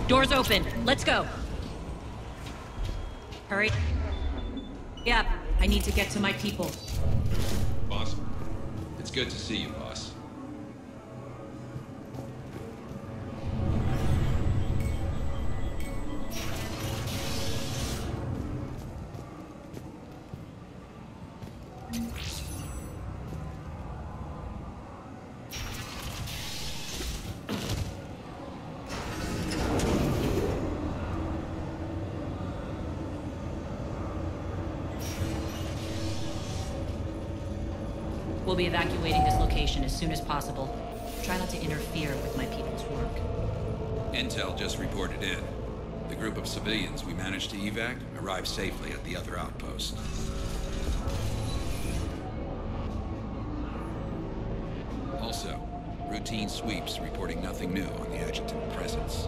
Doors open. Let's go. Hurry. Yeah, I need to get to my people. Boss, it's good to see you, boss. be evacuating this location as soon as possible. Try not to interfere with my people's work. Intel just reported in. The group of civilians we managed to evac arrived safely at the other outpost. Also, routine sweeps reporting nothing new on the adjutant presence.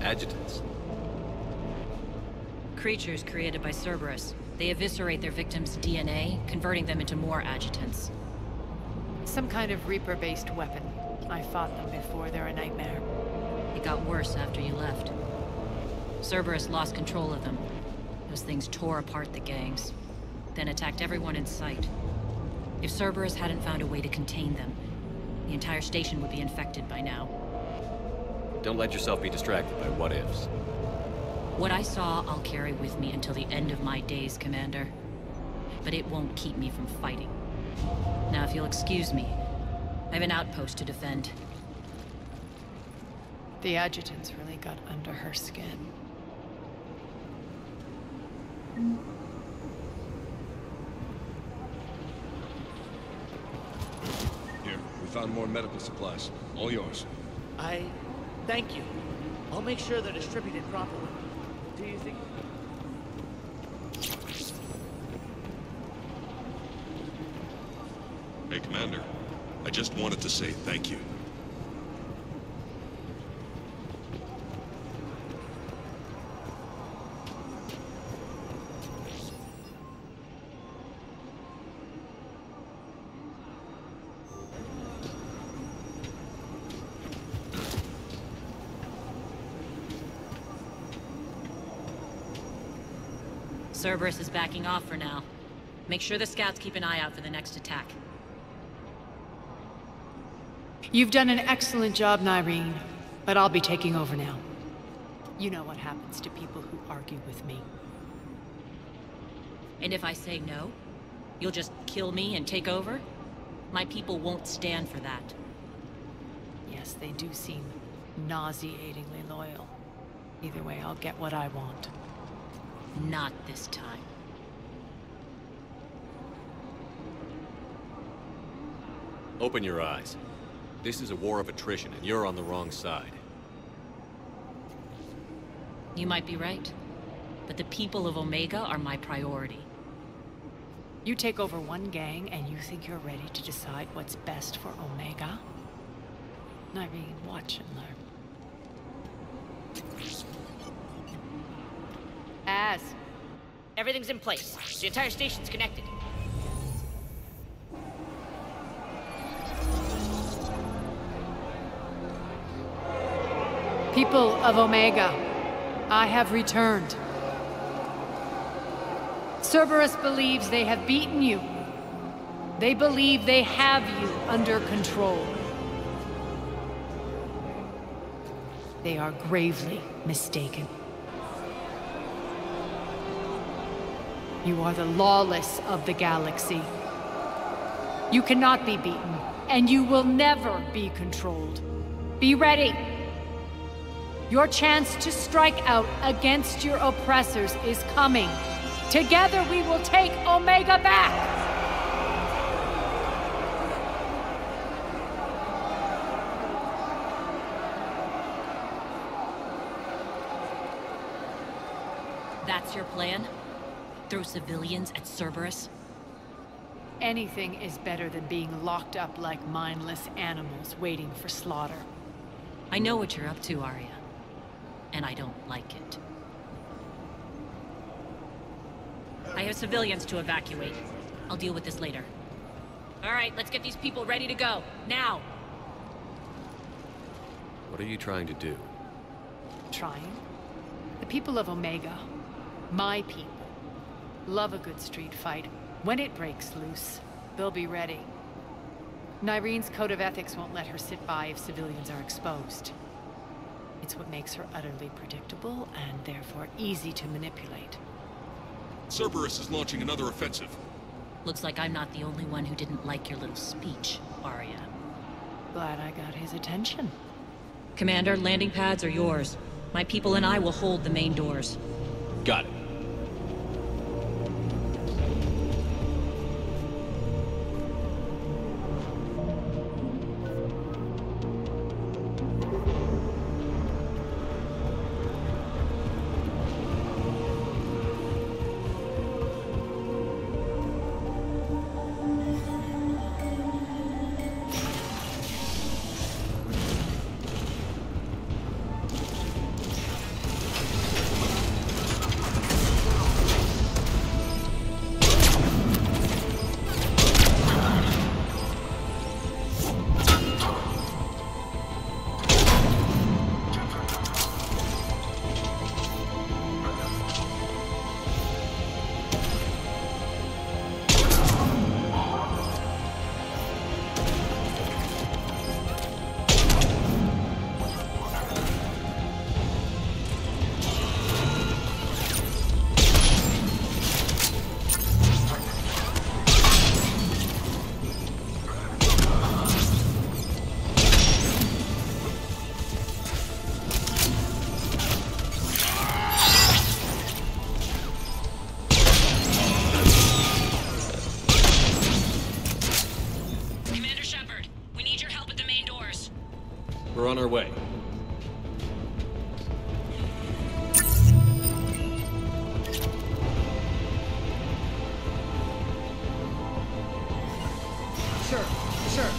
Adjutants? Creatures created by Cerberus. They eviscerate their victims' DNA, converting them into more adjutants. Some kind of Reaper-based weapon. I fought them before, they're a nightmare. It got worse after you left. Cerberus lost control of them. Those things tore apart the gangs, then attacked everyone in sight. If Cerberus hadn't found a way to contain them, the entire station would be infected by now. Don't let yourself be distracted by what-ifs. What I saw, I'll carry with me until the end of my days, Commander. But it won't keep me from fighting. Now, if you'll excuse me, I have an outpost to defend. The adjutants really got under her skin. Here, we found more medical supplies. All yours. Thank you. I'll make sure they're distributed properly. Do you think... Hey, Commander. I just wanted to say thank you. Cerberus is backing off for now. Make sure the scouts keep an eye out for the next attack. You've done an excellent job, Nyreen, but I'll be taking over now. You know what happens to people who argue with me. And if I say no, you'll just kill me and take over? My people won't stand for that. Yes, they do seem nauseatingly loyal. Either way, I'll get what I want. Not this time. Open your eyes. This is a war of attrition, and you're on the wrong side. You might be right, but the people of Omega are my priority. You take over one gang, and you think you're ready to decide what's best for Omega? Nyreen, watch and learn. Everything's in place. The entire station's connected. People of Omega, I have returned. Cerberus believes they have beaten you. They believe they have you under control. They are gravely mistaken. You are the lawless of the galaxy. You cannot be beaten, and you will never be controlled. Be ready. Your chance to strike out against your oppressors is coming. Together we will take Omega back! That's your plan? Throw civilians at Cerberus? Anything is better than being locked up like mindless animals waiting for slaughter. I know what you're up to, Arya. And I don't like it. I have civilians to evacuate. I'll deal with this later. All right, let's get these people ready to go. Now! What are you trying to do? Trying? The people of Omega, my people, love a good street fight. When it breaks loose, they'll be ready. Nyreen's code of ethics won't let her sit by if civilians are exposed. It's what makes her utterly predictable and therefore easy to manipulate. Cerberus is launching another offensive. Looks like I'm not the only one who didn't like your little speech, Arya. Glad I got his attention. Commander, landing pads are yours. My people and I will hold the main doors. Got it. We're on our way. Sure, sure.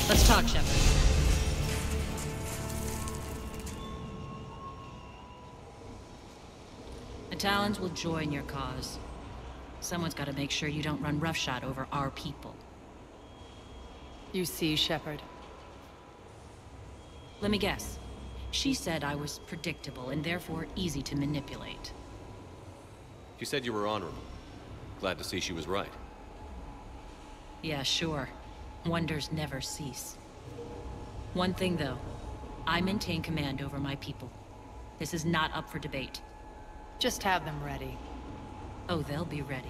Let's talk, Shepard. The Talons will join your cause. Someone's got to make sure you don't run roughshod over our people. You see, Shepard. Let me guess. She said I was predictable and therefore easy to manipulate. She said you were honorable. Glad to see she was right. Yeah, sure. Wonders never cease. One thing, though. I maintain command over my people. This is not up for debate. Just have them ready. Oh, they'll be ready.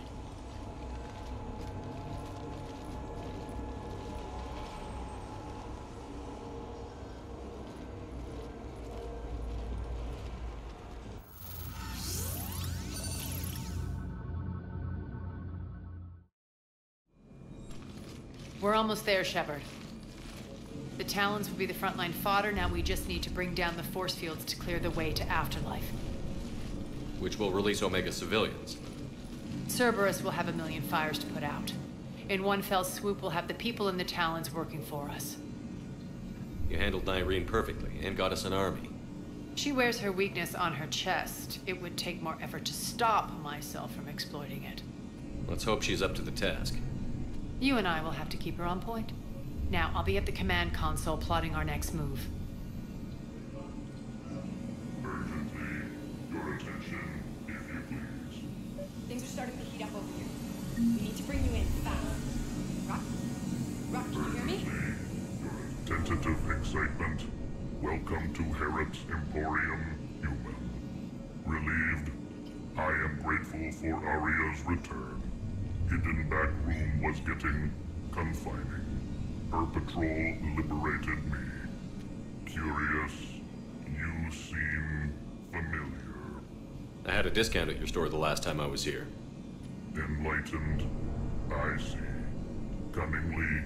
We're almost there, Shepard. The Talons will be the frontline fodder, now we just need to bring down the force fields to clear the way to Afterlife. Which will release Omega civilians. Cerberus will have 1 million fires to put out. In one fell swoop, we'll have the people in the Talons working for us. You handled Nyreen perfectly, and got us an army. She wears her weakness on her chest. It would take more effort to stop myself from exploiting it. Let's hope she's up to the task. You and I will have to keep her on point. Now, I'll be at the command console plotting our next move. Urgently, your attention, if you please. Things are starting to heat up over here. We need to bring you in fast. Rock, can you hear me? Your tentative excitement. Welcome to Herret's Emporium, human. Relieved, I am grateful for Aria's return. Hidden back room was getting confining. Her patrol liberated me. Curious, you seem familiar. I had a discount at your store the last time I was here. Enlightened, I see. Cunningly,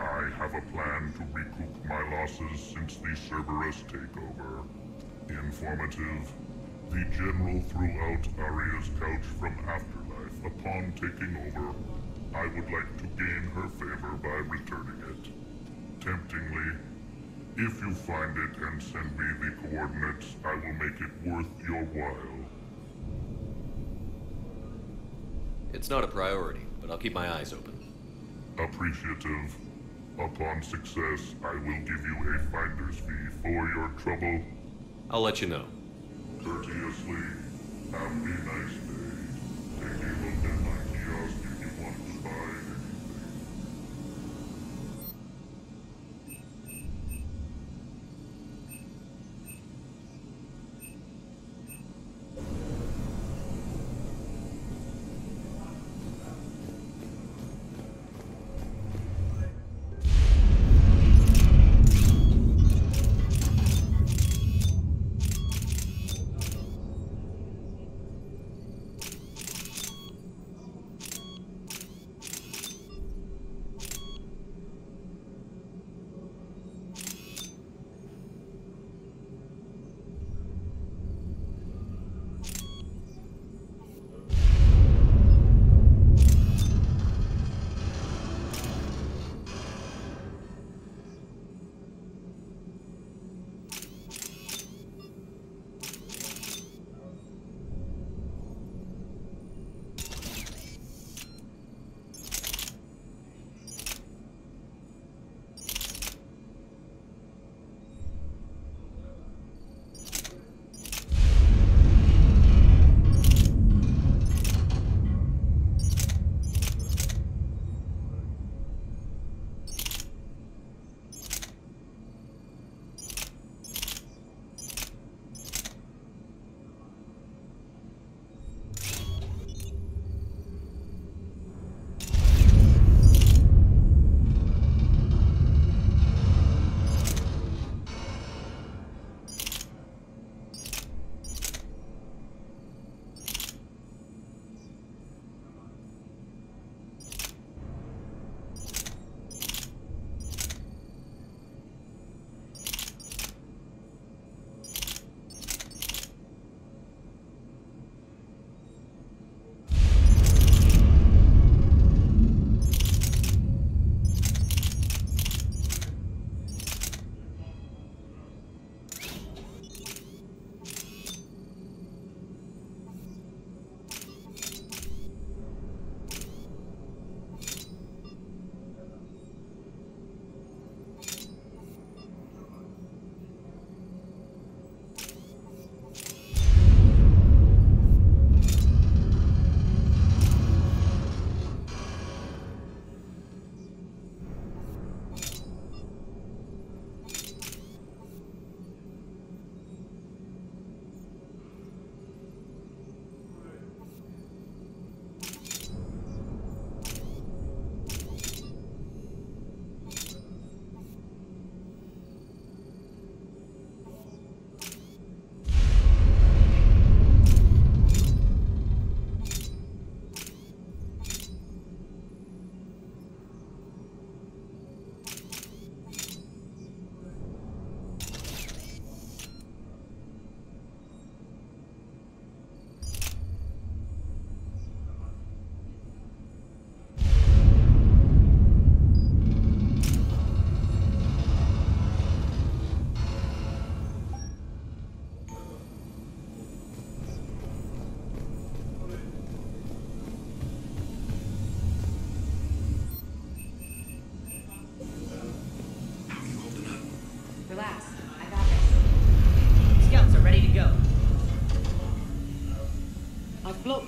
I have a plan to recoup my losses since the Cerberus takeover. Informative, the General threw out Aria's couch from Afterlife. Upon taking over, I would like to gain her favor by returning it. Temptingly, if you find it and send me the coordinates, I will make it worth your while. It's not a priority, but I'll keep my eyes open. Appreciative. Upon success, I will give you a finder's fee for your trouble. I'll let you know. Courteously, have a nice day. Take a look at my kiosk if you want to buy anything.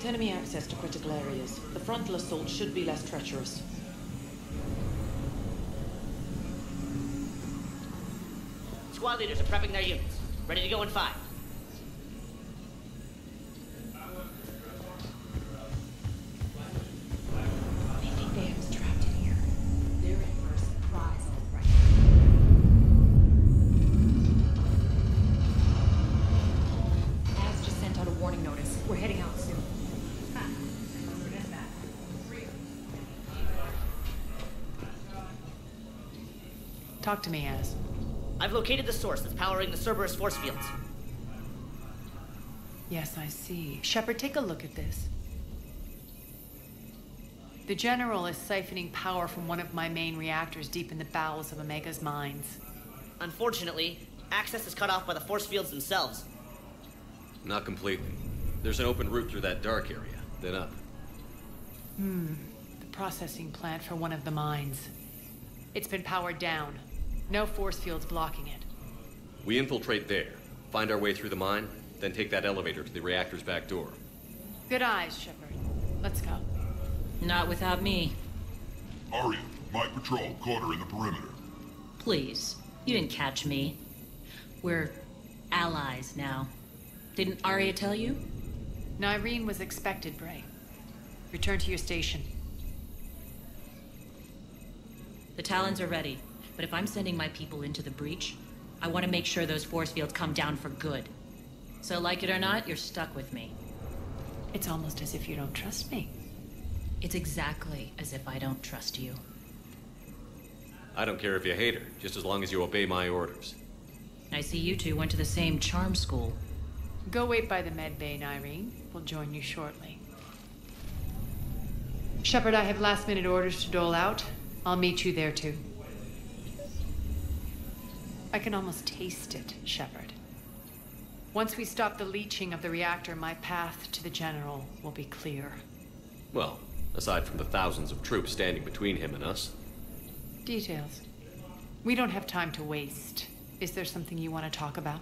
With enemy access to critical areas, the frontal assault should be less treacherous. Squad leaders are prepping their units. Ready to go in 5. Bam's trapped in here. They're in for a surprise, all right. Az just sent out a warning notice. We're heading out soon. Talk to me, Az. I've located the source that's powering the Cerberus force fields. Yes, I see. Shepard, take a look at this. The General is siphoning power from one of my main reactors deep in the bowels of Omega's mines. Unfortunately, access is cut off by the force fields themselves. Not completely. There's an open route through that dark area, then up. The processing plant for one of the mines. It's been powered down. No force fields blocking it. We infiltrate there, find our way through the mine, then take that elevator to the reactor's back door. Good eyes, Shepard. Let's go. Not without me. Arya, my patrol caught her in the perimeter. Please. You didn't catch me. We're allies now. Didn't Arya tell you? Nyreen was expected, Bray. Return to your station. The Talons are ready, but if I'm sending my people into the breach, I want to make sure those force fields come down for good. So like it or not, you're stuck with me. It's almost as if you don't trust me. It's exactly as if I don't trust you. I don't care if you hate her, just as long as you obey my orders. I see you two went to the same charm school. Go wait by the med bay, Nyreen. We'll join you shortly. Shepard, I have last-minute orders to dole out. I'll meet you there, too. I can almost taste it, Shepard. Once we stop the leaching of the reactor, my path to the General will be clear. Well, aside from the thousands of troops standing between him and us. Details. We don't have time to waste. Is there something you want to talk about?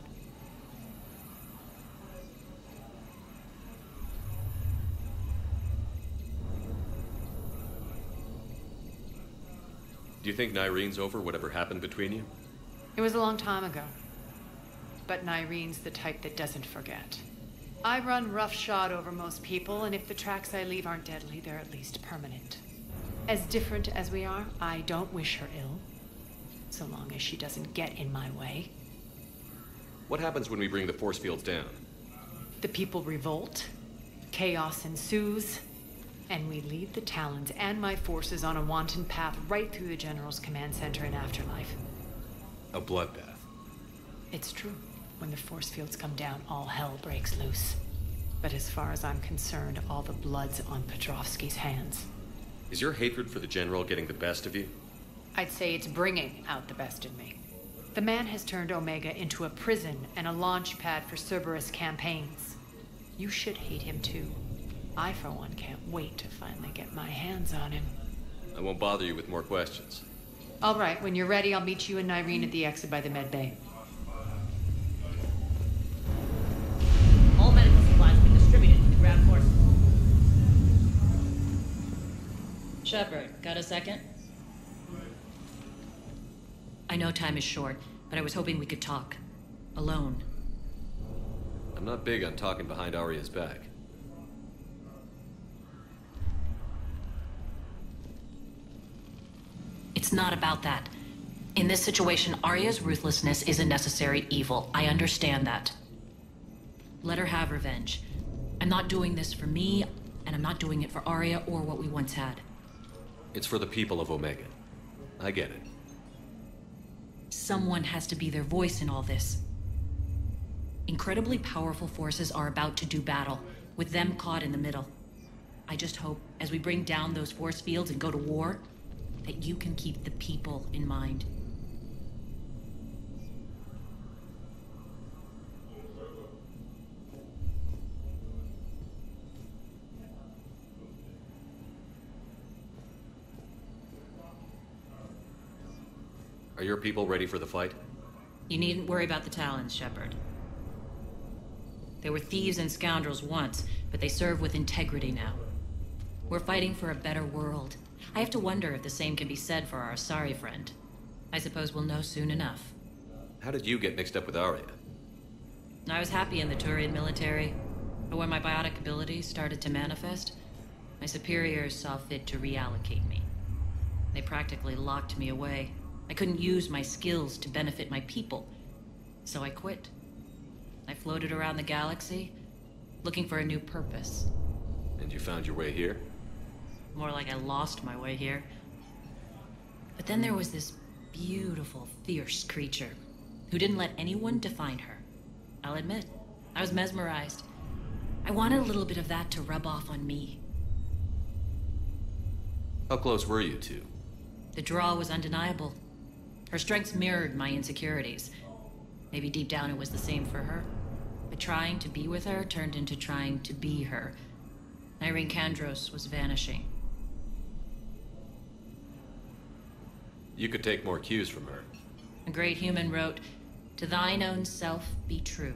Do you think Nyreen's over whatever happened between you? It was a long time ago. But Nyreen's the type that doesn't forget. I run roughshod over most people, and if the tracks I leave aren't deadly, they're at least permanent. As different as we are, I don't wish her ill. So long as she doesn't get in my way. What happens when we bring the force fields down? The people revolt, chaos ensues, and we lead the Talons and my forces on a wanton path right through the General's command center and afterlife. A bloodbath. It's true. When the force fields come down, all hell breaks loose. But as far as I'm concerned, all the blood's on Petrovsky's hands. Is your hatred for the General getting the best of you? I'd say it's bringing out the best in me. The man has turned Omega into a prison and a launch pad for Cerberus campaigns. You should hate him too. I, for one, can't wait to finally get my hands on him. I won't bother you with more questions. All right, when you're ready, I'll meet you and Nyreen at the exit by the med bay. All medical supplies have been distributed to the ground force. Shepard, got a second? I know time is short, but I was hoping we could talk. Alone. I'm not big on talking behind Arya's back. It's not about that. In this situation, Arya's ruthlessness is a necessary evil. I understand that. Let her have revenge. I'm not doing this for me, and I'm not doing it for Arya or what we once had. It's for the people of Omega. I get it. Someone has to be their voice in all this. Incredibly powerful forces are about to do battle, with them caught in the middle. I just hope, as we bring down those force fields and go to war, that you can keep the people in mind. Are your people ready for the fight? You needn't worry about the Talons, Shepard. They were thieves and scoundrels once, but they serve with integrity now. We're fighting for a better world. I have to wonder if the same can be said for our Asari friend. I suppose we'll know soon enough. How did you get mixed up with Arya? I was happy in the Turian military, but when my biotic abilities started to manifest, my superiors saw fit to reallocate me. They practically locked me away. I couldn't use my skills to benefit my people, so I quit. I floated around the galaxy, looking for a new purpose. And you found your way here? More like I lost my way here. But then there was this beautiful, fierce creature who didn't let anyone define her. I'll admit, I was mesmerized. I wanted a little bit of that to rub off on me. How close were you two? The draw was undeniable. Her strengths mirrored my insecurities. Maybe deep down it was the same for her. But trying to be with her turned into trying to be her. Irene Kandros was vanishing. You could take more cues from her. A great human wrote, "To thine own self be true."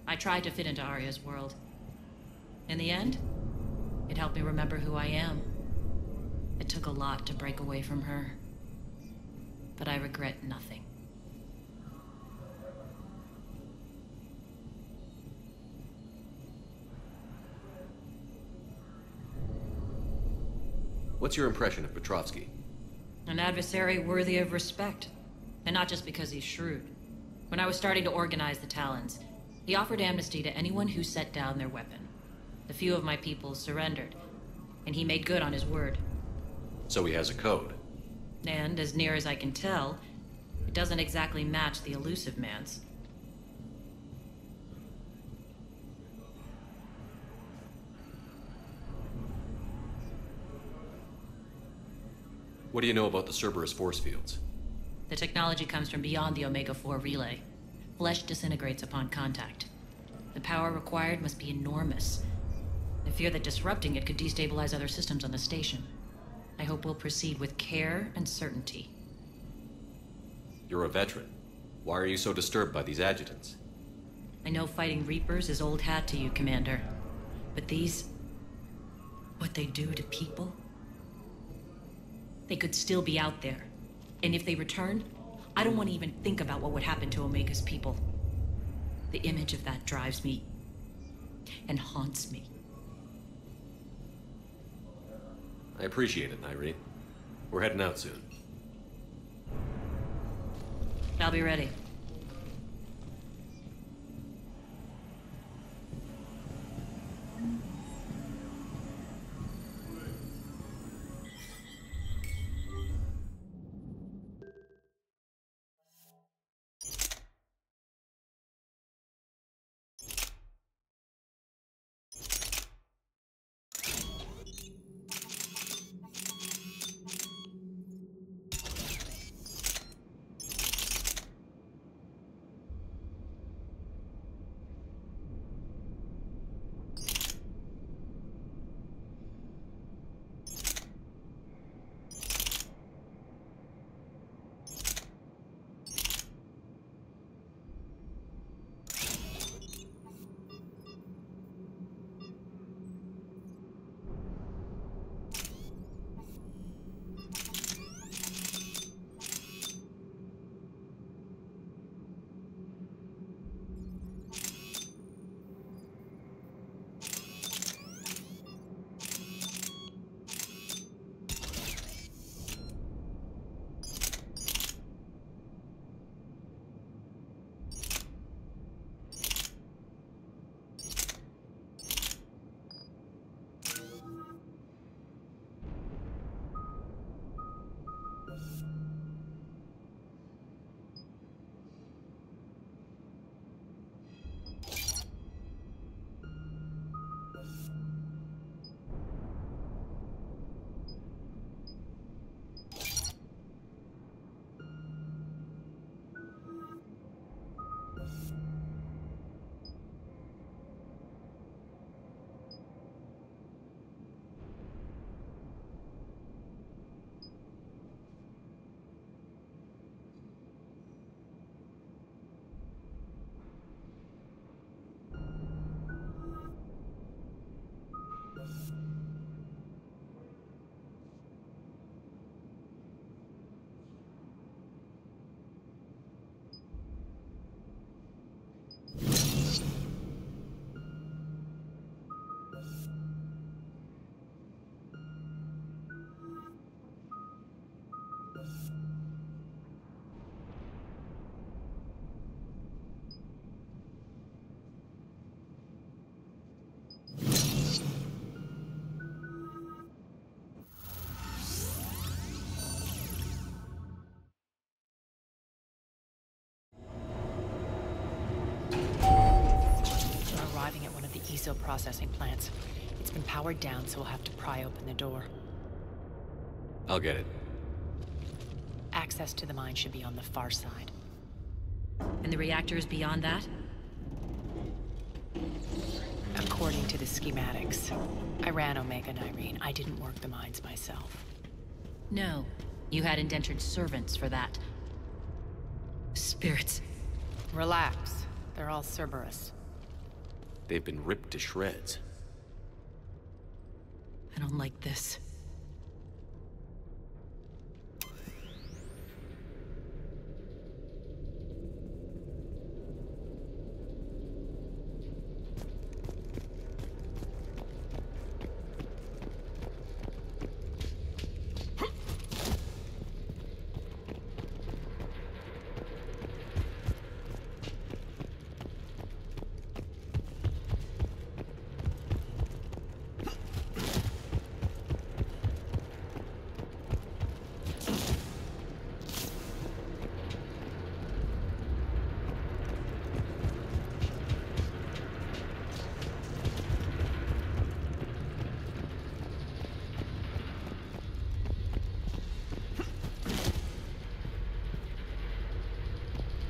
I tried to fit into Arya's world. In the end, it helped me remember who I am. It took a lot to break away from her, but I regret nothing. What's your impression of Petrovsky? An adversary worthy of respect, and not just because he's shrewd. When I was starting to organize the Talons, he offered amnesty to anyone who set down their weapon. A few of my people surrendered, and he made good on his word. So he has a code. And, as near as I can tell, it doesn't exactly match the Elusive Man's. What do you know about the Cerberus force fields? The technology comes from beyond the Omega-4 relay. Flesh disintegrates upon contact. The power required must be enormous. I fear that disrupting it could destabilize other systems on the station. I hope we'll proceed with care and certainty. You're a veteran. Why are you so disturbed by these adjutants? I know fighting Reapers is old hat to you, Commander. But these... what they do to people? They could still be out there. And if they return, I don't want to even think about what would happen to Omega's people. The image of that drives me and haunts me. I appreciate it, Irene. We're heading out soon. I'll be ready. Isil processing plants. It's been powered down, so we'll have to pry open the door. I'll get it. Access to the mine should be on the far side. And the reactor is beyond that? According to the schematics. I ran Omega Nyrene. I didn't work the mines myself. No. You had indentured servants for that. Spirits. Relax. They're all Cerberus. They've been ripped to shreds. I don't like this.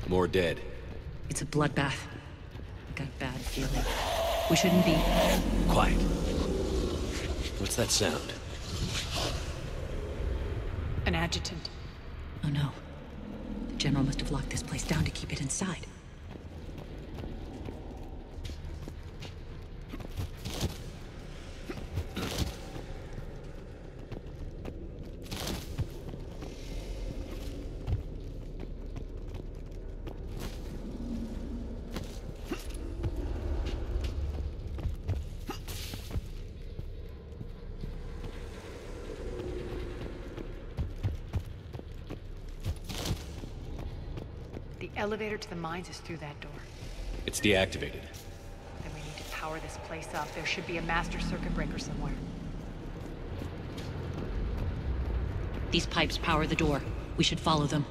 More dead. It's a bloodbath. I got a bad feeling. We shouldn't be... Quiet. What's that sound? An adjutant. Oh no. The General must have locked this place down to keep it inside. The elevator to the mines is through that door. It's deactivated. Then we need to power this place up. There should be a master circuit breaker somewhere. These pipes power the door. We should follow them.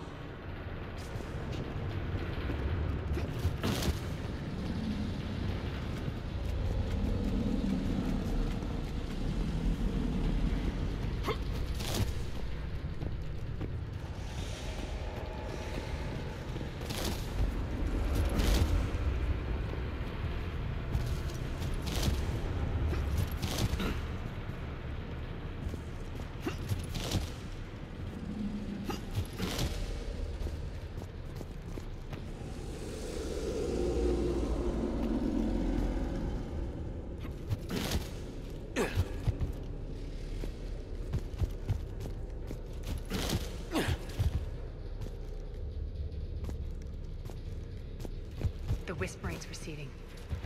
The whispering's receding.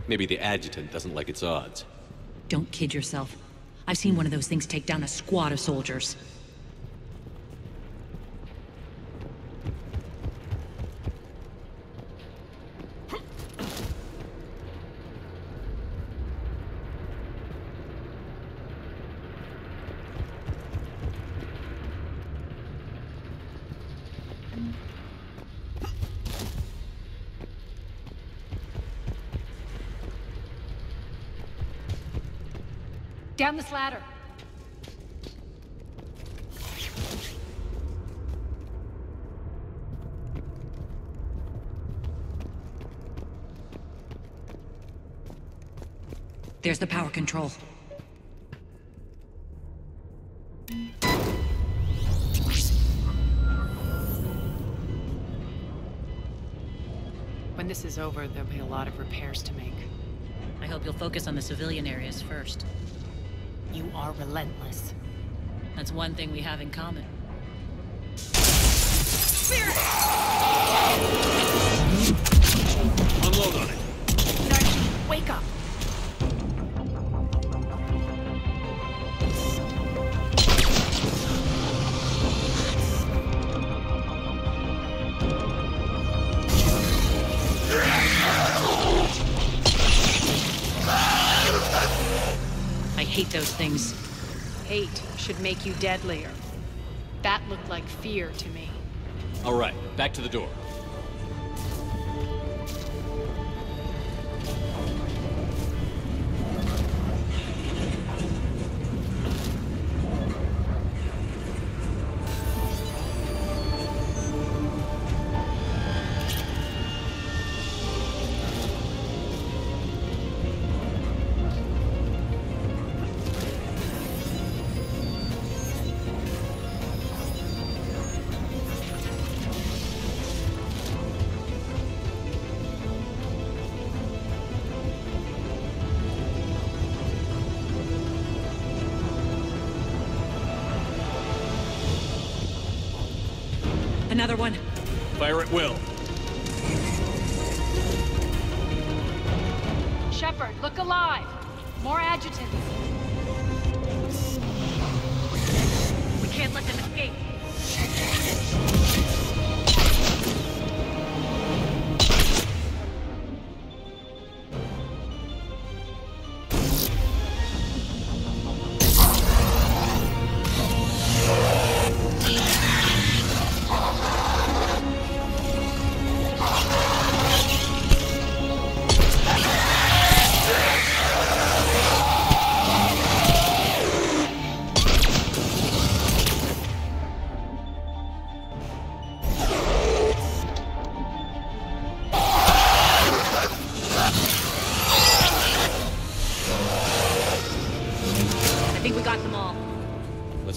Maybe the adjutant doesn't like its odds. Don't kid yourself. I've seen one of those things take down a squad of soldiers. Down this ladder. There's the power control. When this is over, there'll be a lot of repairs to make. I hope you'll focus on the civilian areas first. You are relentless. That's one thing we have in common. Spirit! Unload on it. Narji, wake up! I hate those things. Hate should make you deadlier. That looked like fear to me. All right, back to the door. Another one. Fire at will. Shepard, look alive. More adjutants. We can't let them escape.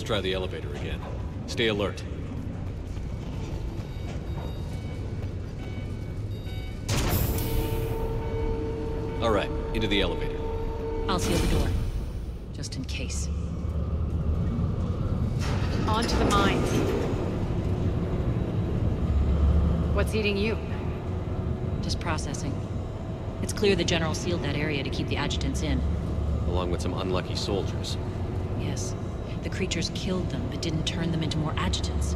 Try the elevator again. Stay alert. All right, into the elevator. I'll seal the door, just in case. On to the mines. What's eating you? Just processing. It's clear the General sealed that area to keep the adjutants in. Along with some unlucky soldiers. Yes. The creatures killed them, but didn't turn them into more adjutants.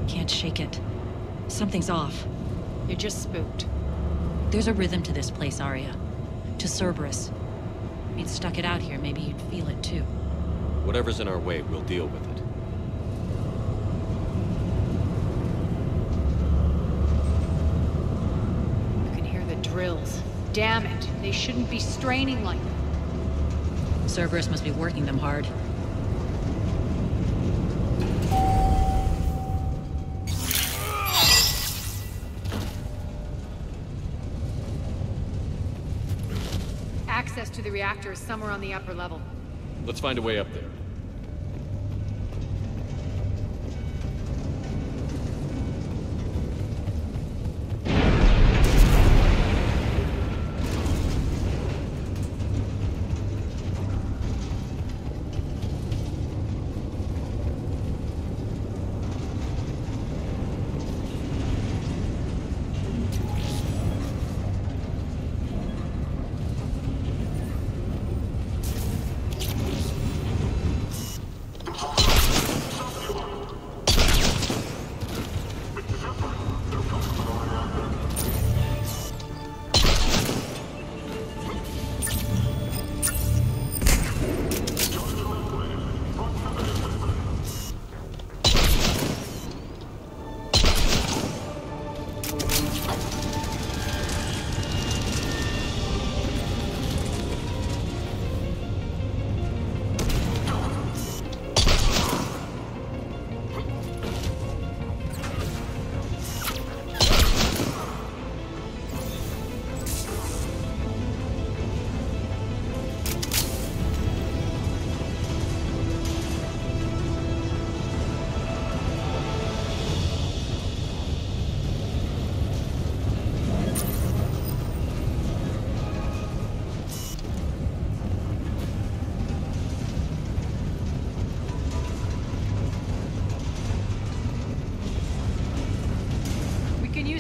Can't shake it. Something's off. You're just spooked. There's a rhythm to this place, Arya. To Cerberus. If you'd stuck it out here, maybe you'd feel it too. Whatever's in our way, we'll deal with it. You can hear the drills. Damn it. They shouldn't be straining like that. Cerberus must be working them hard. Access to the reactor is somewhere on the upper level. Let's find a way up there.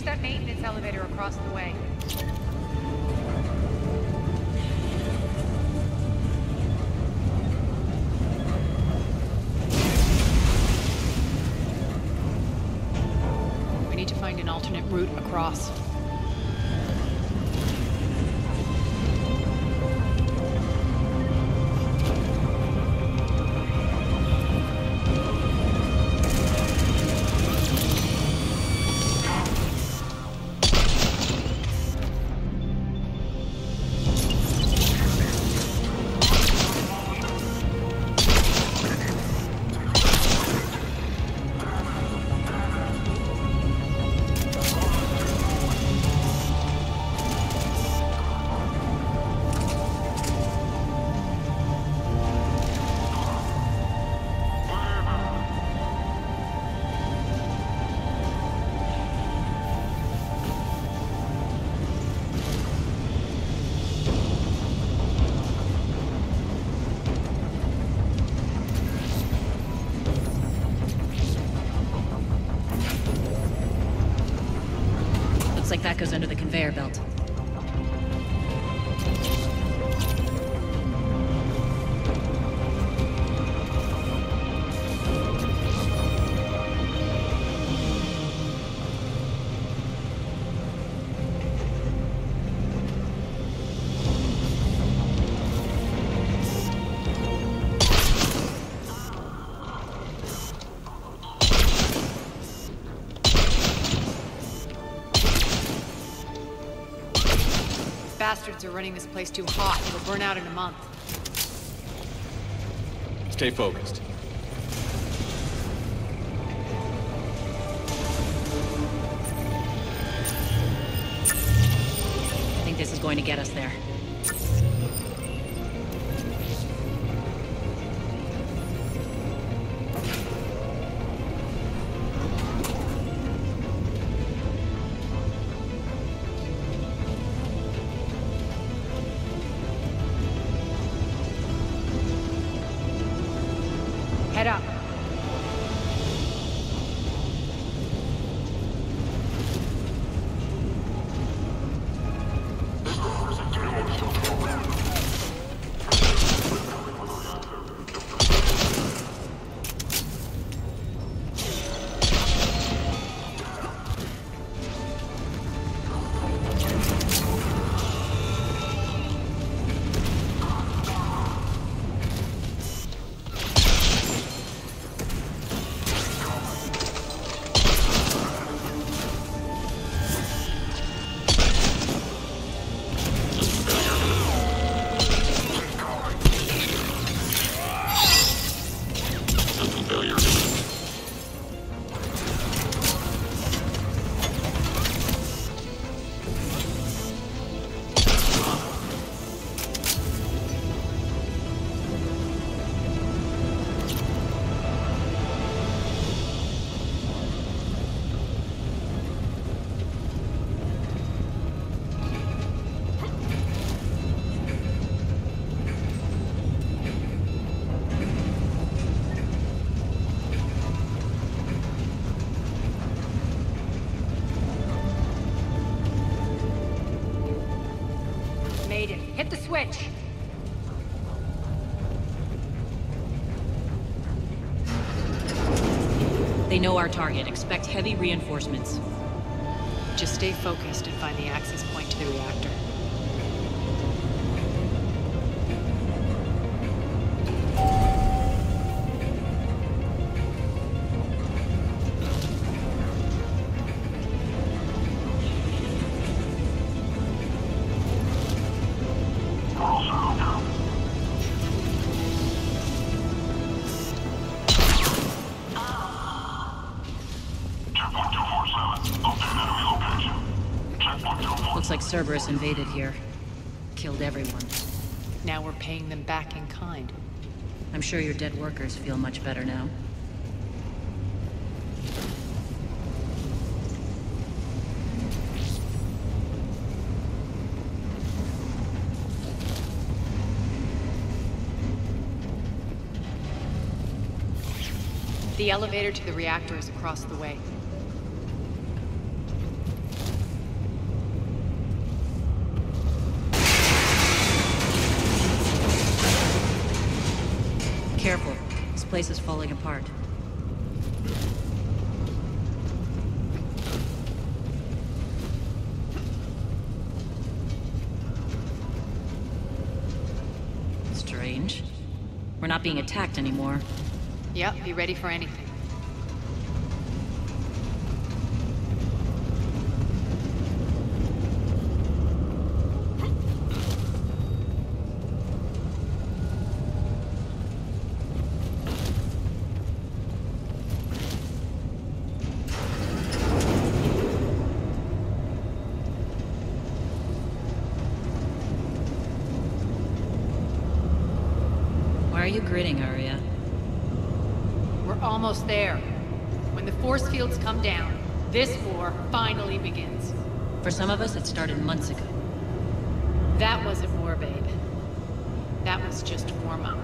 That maintenance elevator across the way. We need to find an alternate route across. like that goes under the conveyor belt. Bastards are running this place too hot. It'll burn out in a month. Stay focused. I think this is going to get us there. Head up. Made it. Hit the switch. They know our target. Expect heavy reinforcements. Just stay focused and find the access point to the reactor. Looks like Cerberus invaded here. Killed everyone. Now we're paying them back in kind. I'm sure your dead workers feel much better now. The elevator to the reactor is across the way. Careful. This place is falling apart. Strange. We're not being attacked anymore. Yep, be ready for anything. Why are you grinning, Aria? We're almost there. When the force fields come down, this war finally begins. For some of us, it started months ago. That wasn't war, babe. That was just warm-up.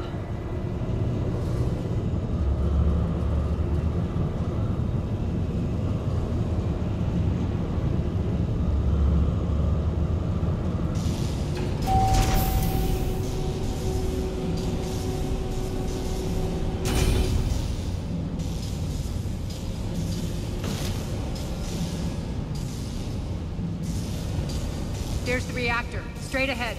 There's the reactor. Straight ahead.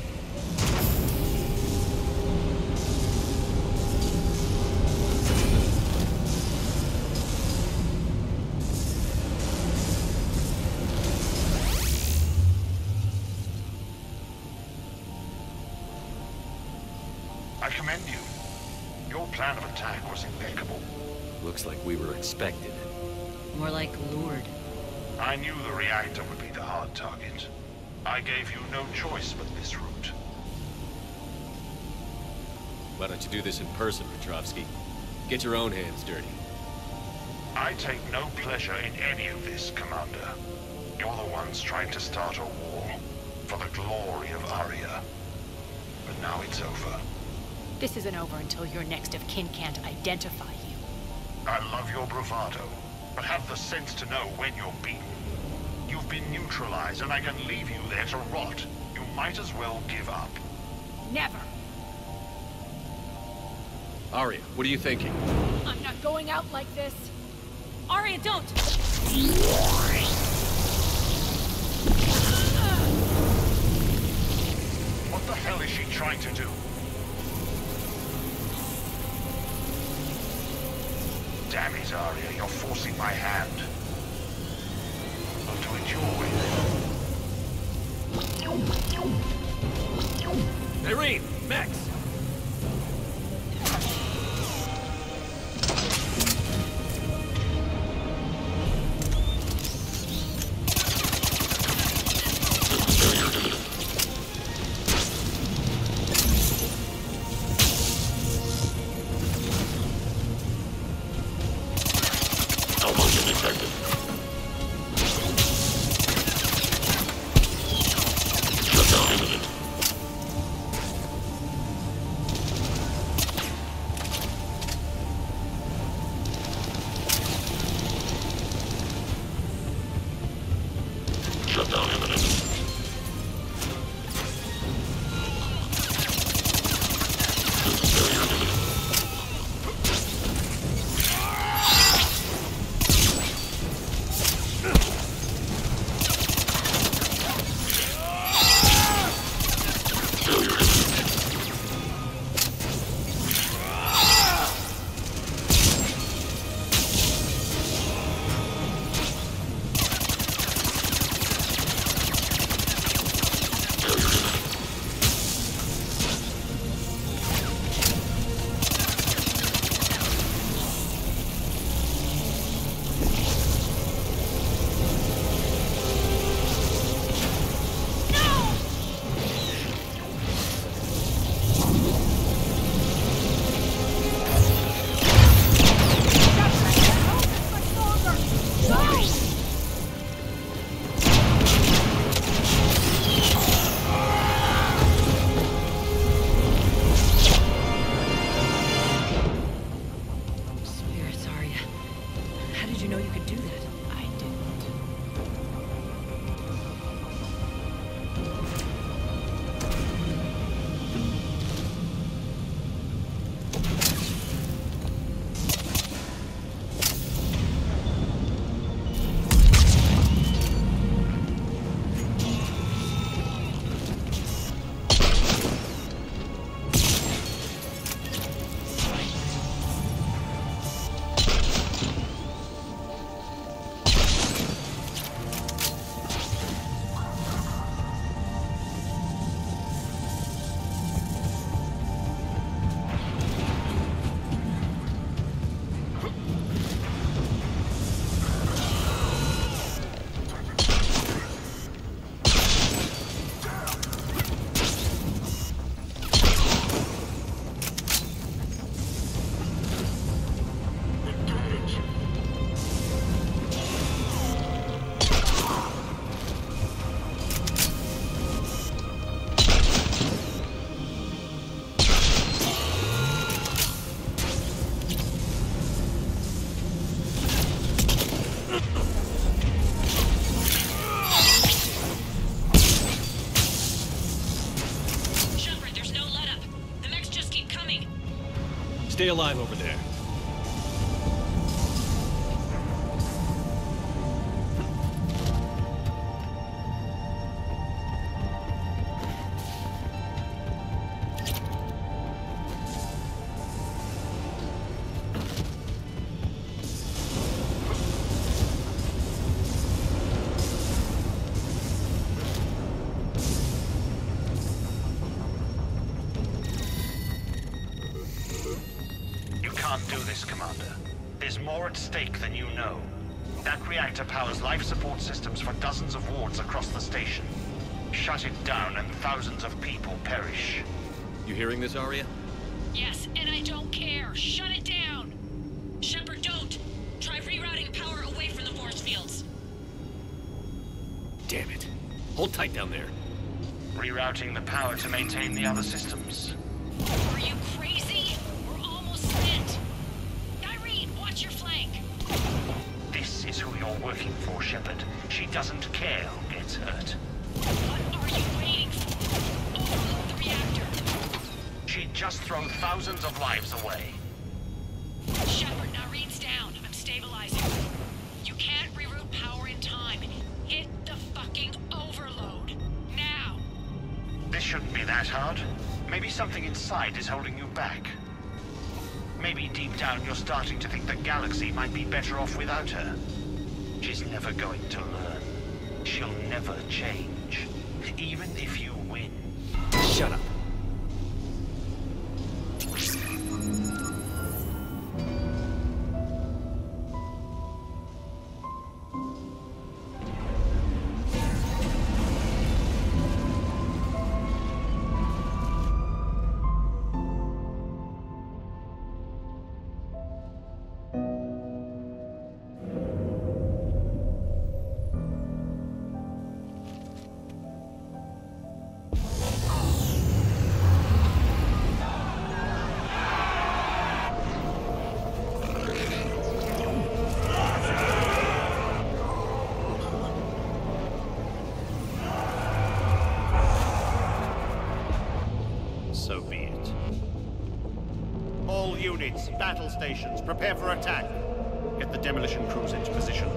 I commend you. Your plan of attack was impeccable. Looks like we were expected. More like lured. I knew the reactor would be the hard target. I gave you no choice but this route. Why don't you do this in person, Petrovsky? Get your own hands dirty. I take no pleasure in any of this, Commander. You're the ones trying to start a war for the glory of Aria. But now it's over. This isn't over until your next of kin can't identify you. I love your bravado, but have the sense to know when you're beaten. You've been neutralized, and I can leave you there to rot. You might as well give up. Never! Aria, what are you thinking? I'm not going out like this. Aria, don't! What the hell is she trying to do? Damn it, Aria, you're forcing my hand. I'll do it your way then. Irene! Max! Stay alive over there. There's more at stake than you know. That reactor powers life support systems for dozens of wards across the station. Shut it down and thousands of people perish. You hearing this, Aria? Yes, and I don't care. Shut it down! Shepard, don't! Try rerouting power away from the force fields. Damn it. Hold tight down there. Rerouting the power to maintain the other systems. Are you crazy? We're almost spent. Irene, watch your flank. This is who you're working for, Shepard. She doesn't care who gets hurt. What are you waiting for? Overload the reactor. She'd just throw thousands of lives away. Shepard, Irene's down. I'm stabilizing. You can't reroute power in time. Hit the fucking overload. Now! This shouldn't be that hard. Maybe something inside is holding you back. Maybe deep down you're starting to think the galaxy might be better off without her. She's never going to learn. She'll never change. Even if you win. Shut up. So be it. All units, battle stations, prepare for attack. Get the demolition crews into position.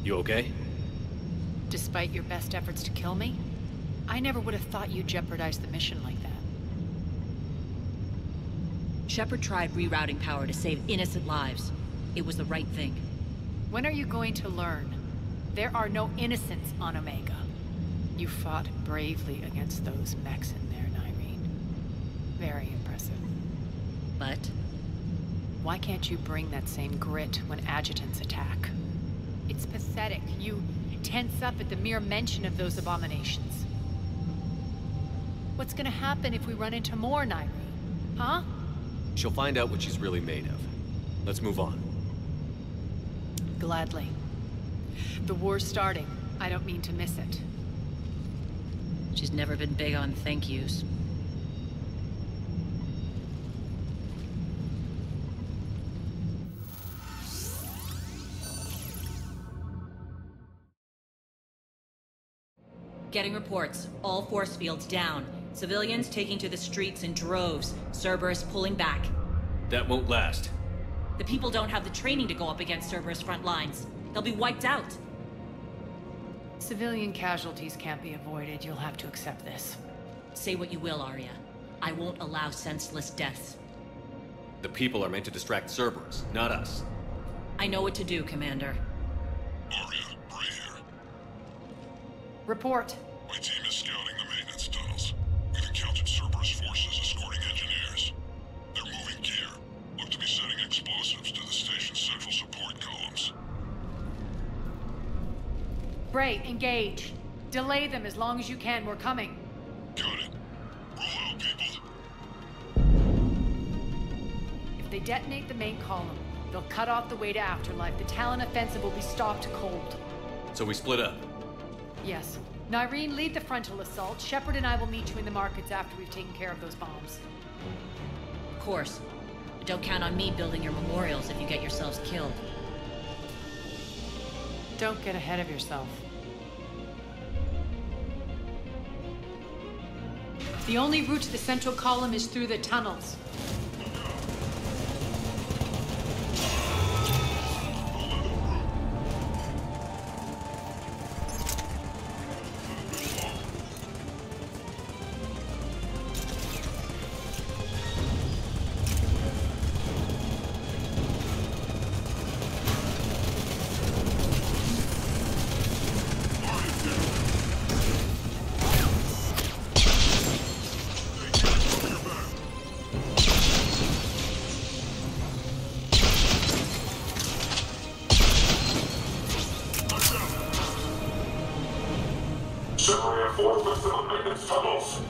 You okay? Despite your best efforts to kill me, I never would have thought you'd jeopardize the mission like that. Shepard tried rerouting power to save innocent lives. It was the right thing. When are you going to learn? There are no innocents on Omega. You fought bravely against those mechs in there, Irene. Very impressive. But? Why can't you bring that same grit when adjutants attack? It's pathetic. You tense up at the mere mention of those abominations. What's gonna happen if we run into more, Irene? Huh? She'll find out what she's really made of. Let's move on. Gladly. The war's starting. I don't mean to miss it. She's never been big on thank yous. Getting reports. All force fields down. Civilians taking to the streets in droves. Cerberus pulling back. That won't last. The people don't have the training to go up against Cerberus front lines. They'll be wiped out. Civilian casualties can't be avoided. You'll have to accept this. Say what you will, Aria. I won't allow senseless deaths. The people are meant to distract Cerberus, not us. I know what to do, Commander. Aria, Bray here. Report. My team is scouting the maintenance tunnels. We've encountered Cerberus forces escorting engineers. They're moving gear. Look to be setting explosives to the station's central support columns. Bray, engage. Delay them as long as you can. We're coming. Got it. Roll out, people. If they detonate the main column, they'll cut off the way to Afterlife. The Talon offensive will be stopped cold. So we split up. Yes. Nyreen, lead the frontal assault. Shepard and I will meet you in the markets after we've taken care of those bombs. Of course. But don't count on me building your memorials if you get yourselves killed. Don't get ahead of yourself. The only route to the central column is through the tunnels. facility maintenance tunnels.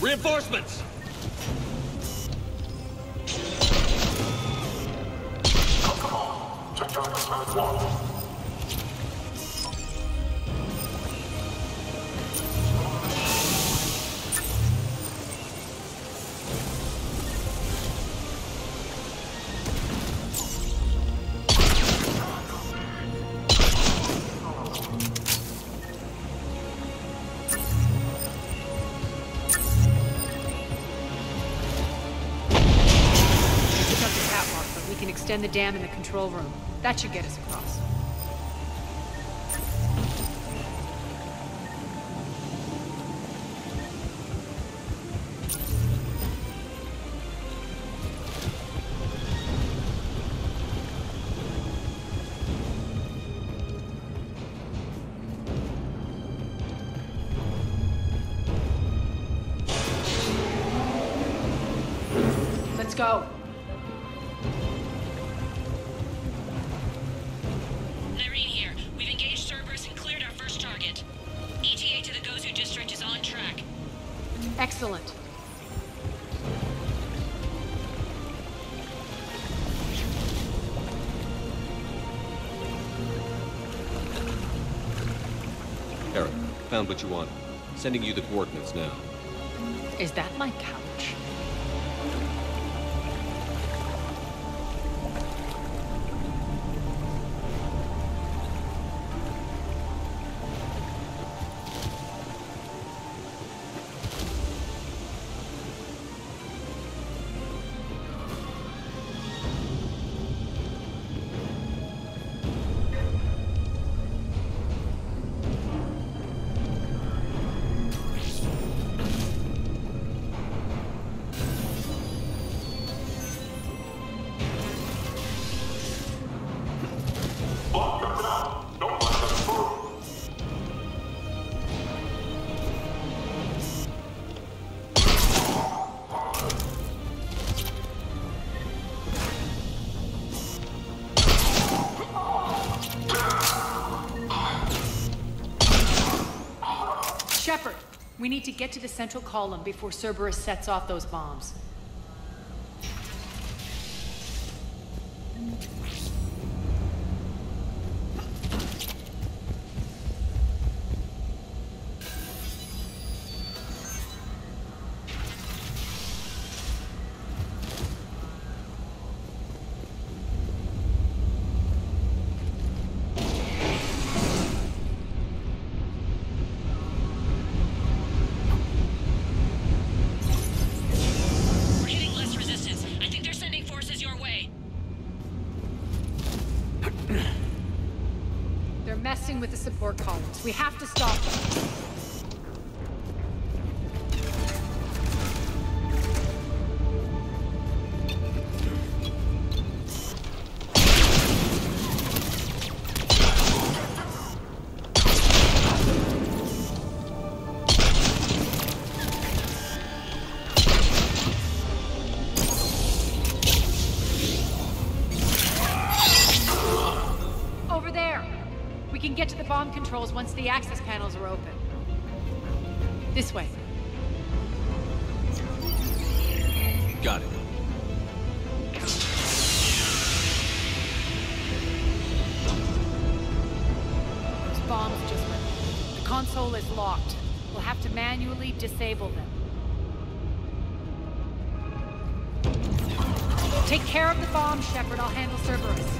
Reinforcements! Come on, check out this man's watch. Extend the dam in the control room. That should get us across. Let's go. Excellent. Eric, found what you wanted. Sending you the coordinates now. Is that my couch? Shepard, we need to get to the central column before Cerberus sets off those bombs. Messing with the support columns. We have to stop them. Over there. We can get to the bomb controls once the access panels are open. This way. Got it. Those bombs just went. The console is locked. We'll have to manually disable them. Take care of the bomb, Shepard. I'll handle Cerberus.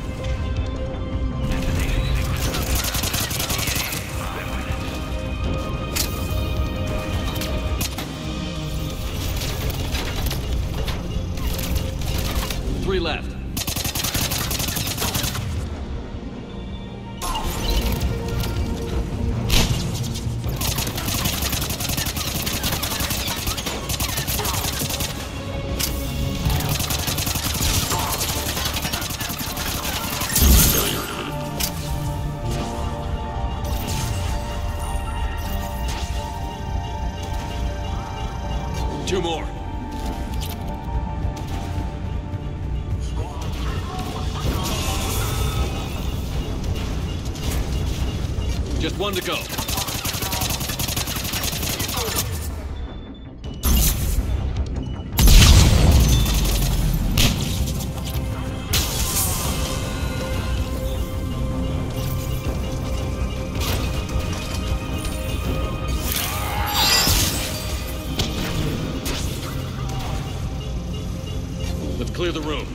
more. Just one to go. Let's clear the room.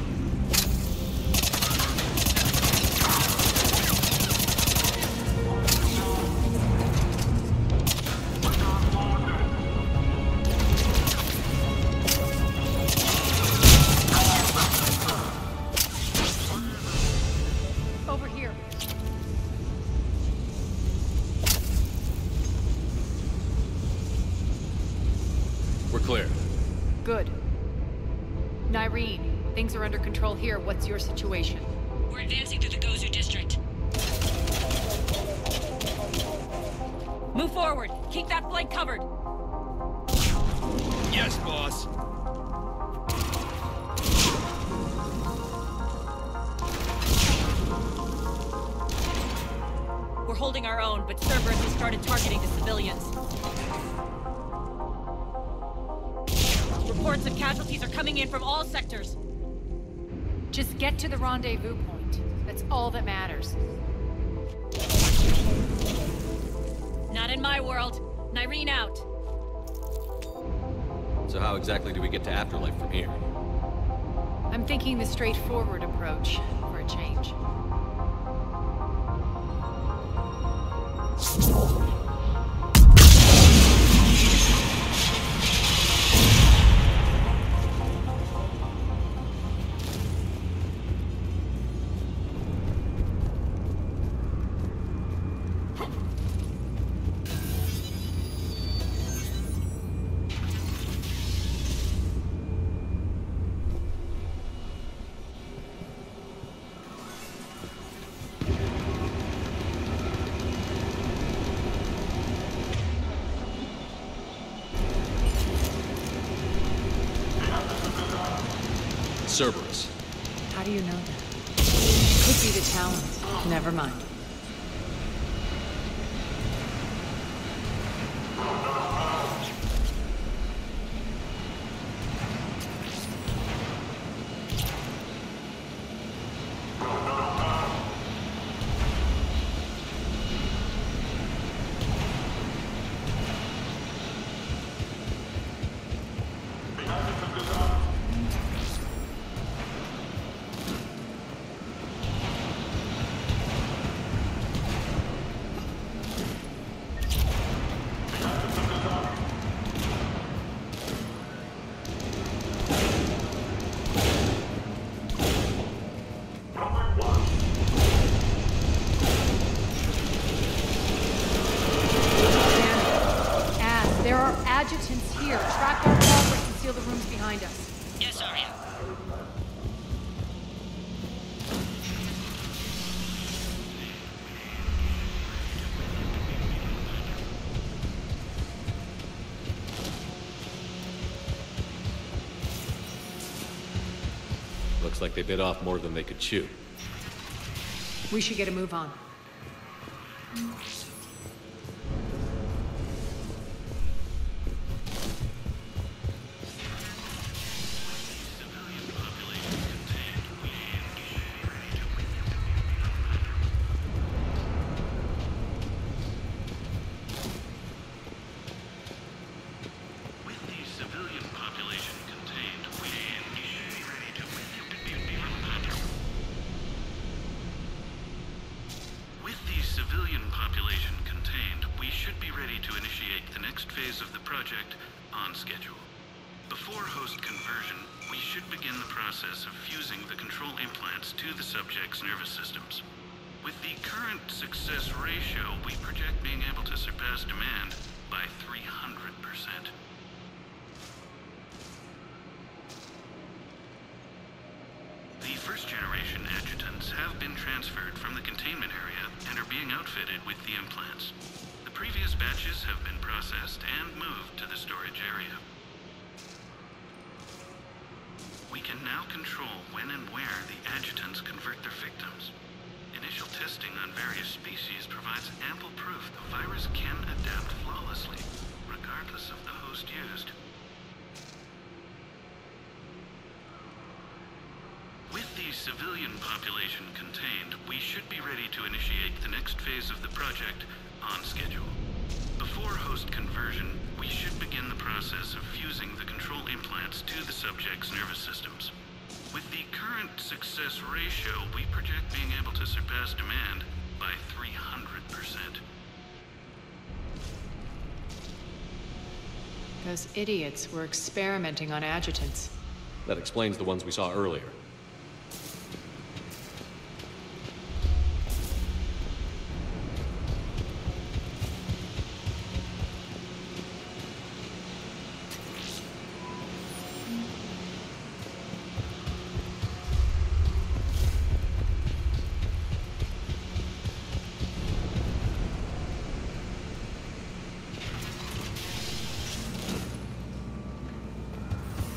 Over here. We're clear. Good. Nyreen, things are under control here. What's your situation? We're advancing through the Gozu district. Move forward. Keep that flank covered. Yes, boss. We're holding our own, but Cerberus has started targeting the civilians. Reports of casualties are coming in from all sectors. Just get to the rendezvous point. That's all that matters. Not in my world. Nyreen out. So how exactly do we get to Afterlife from here? I'm thinking the straightforward approach for a change. Cerberus. How do you know that? Could be the Talons. Never mind. Adjutants here. Track our progress and seal the rooms behind us. Yes, Arya. Looks like they bit off more than they could chew. We should get a move on. First-generation adjutants have been transferred from the containment area and are being outfitted with the implants. The previous batches have been processed and moved to the storage area. can now control when and where the adjutants convert their victims. Initial testing on various species provides ample proof the virus can adapt flawlessly, regardless of the host used. With the civilian population contained, we should be ready to initiate the next phase of the project on schedule. Before host conversion, we should begin the process of fusing the control implants to the subject's nervous systems. With the current success ratio, we project being able to surpass demand by 300%. Those idiots were experimenting on adjutants. That explains the ones we saw earlier.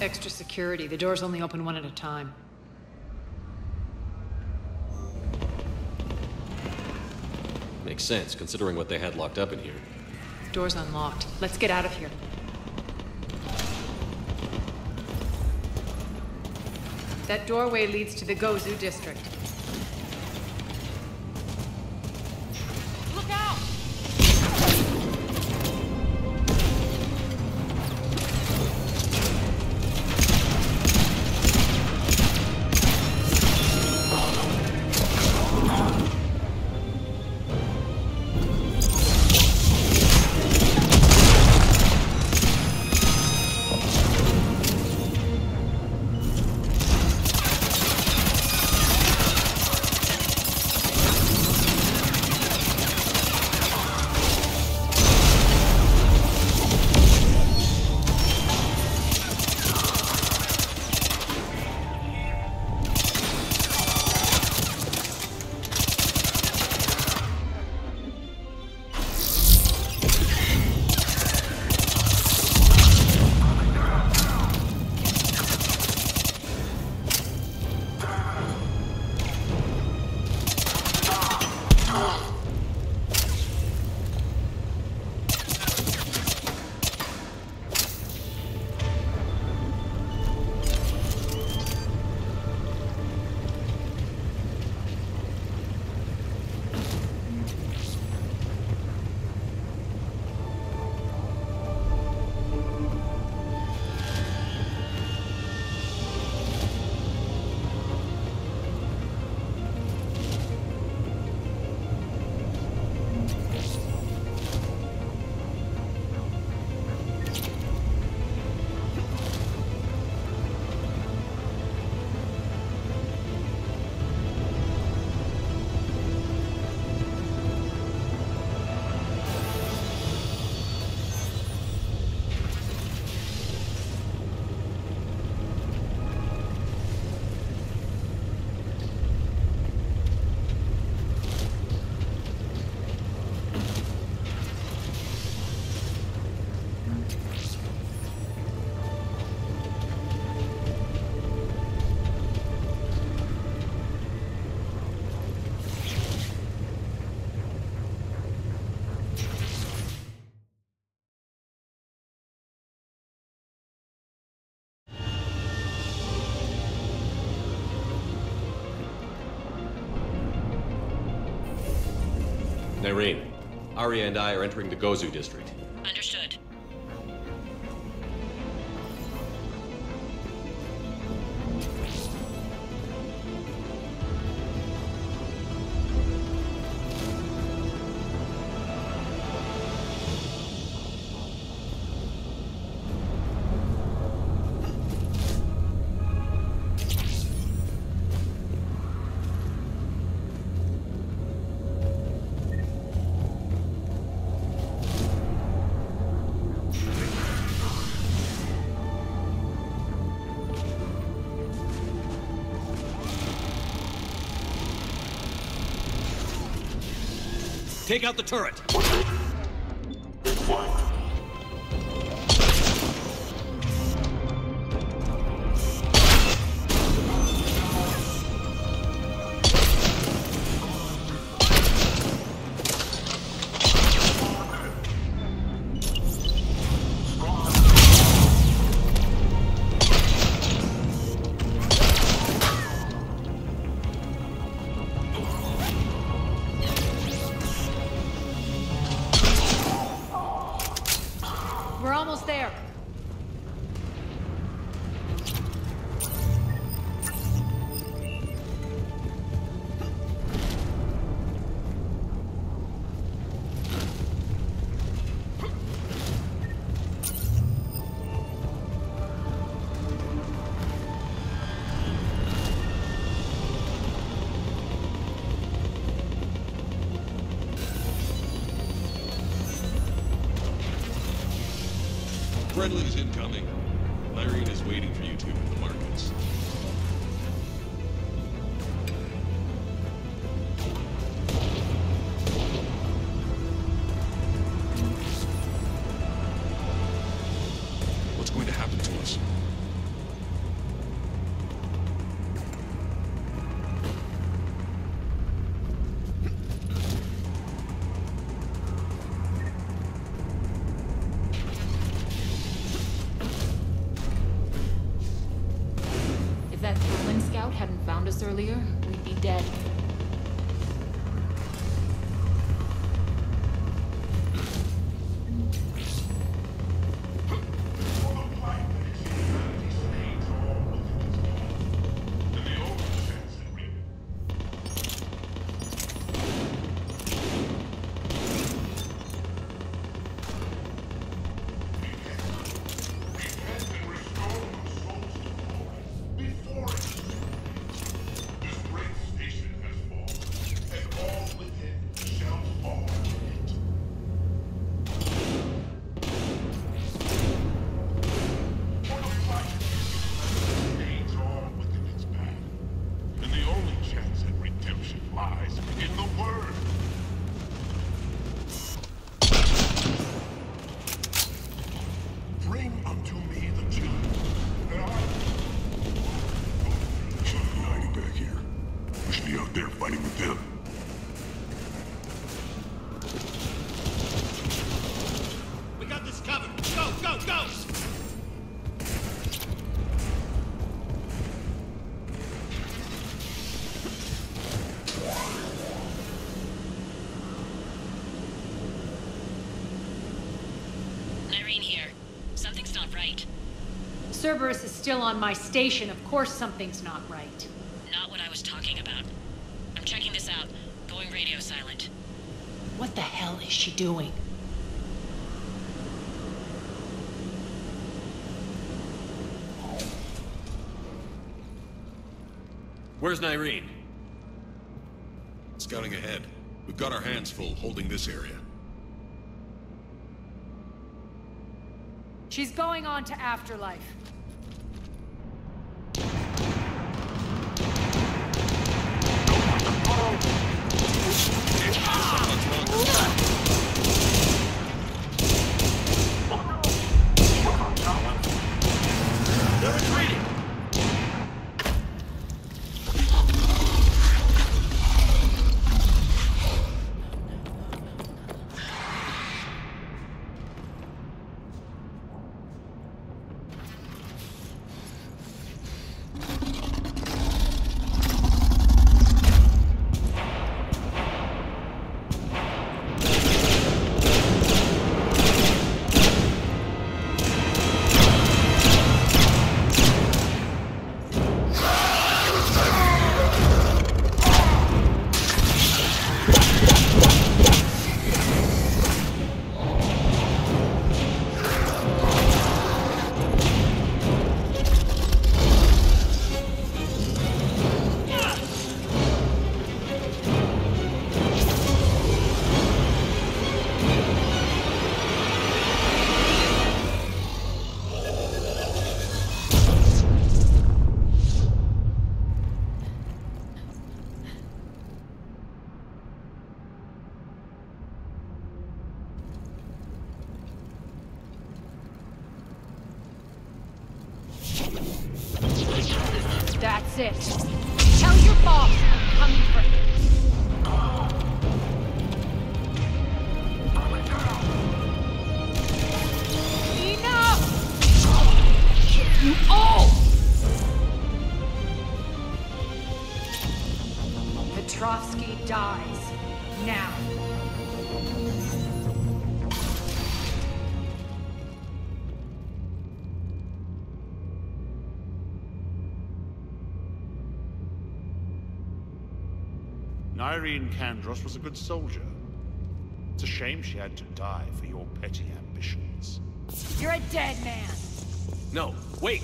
Extra security. The doors only open one at a time. Makes sense, considering what they had locked up in here. Door's unlocked. Let's get out of here. That doorway leads to the Gozu district. Look out! Nyreen, Arya and I are entering the Gozu district. Understood. Take out the turret! Almost there. Friendly's incoming. Irene is waiting for you two at the markets. What's going to happen to us? If that Brooklyn scout hadn't found us earlier, we'd be dead. Cerberus is still on my station. Of course something's not right. Not what I was talking about. I'm checking this out. Going radio silent. What the hell is she doing? Where's Nyreen? Scouting ahead. We've got our hands full holding this area. She's going on to Afterlife. They're retreating! That's it. Tell your boss I'm coming for him. Enough! You all! Petrovsky dies. Now. Nyreen Kandros was a good soldier. It's a shame she had to die for your petty ambitions. You're a dead man. No, wait!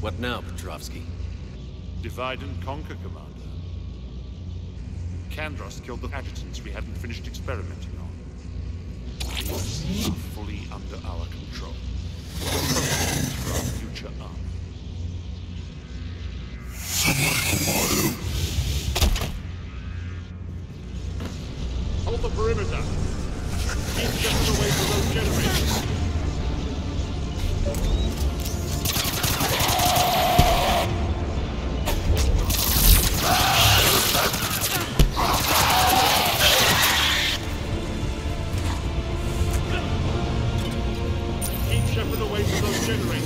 What now, Petrovsky? Divide and conquer, Commander. Kandros killed the adjutants we hadn't finished experimenting on. These are fully under our control. Proceeds for our future army. Hold the perimeter. Keep getting away from those generators. Keep Shepard away from those generators.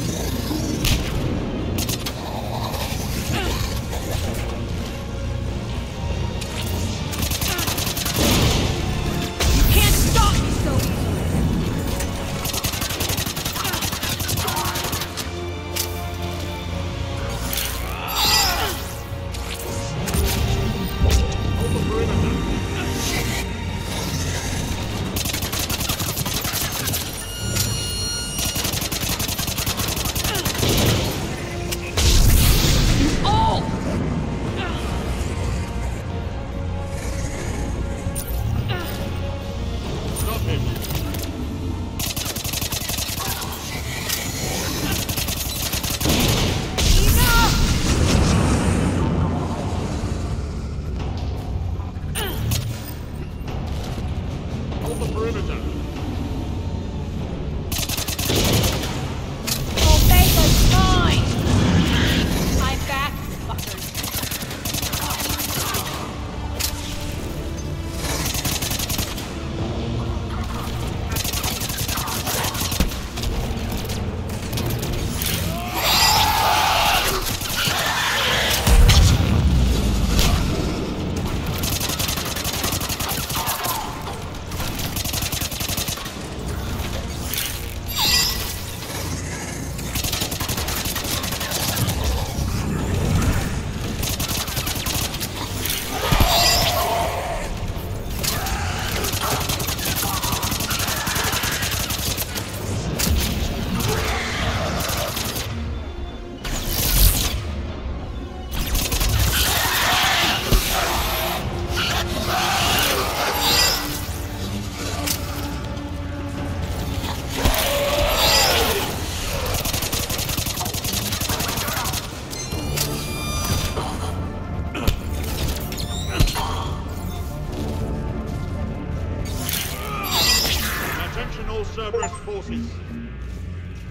Cerberus forces.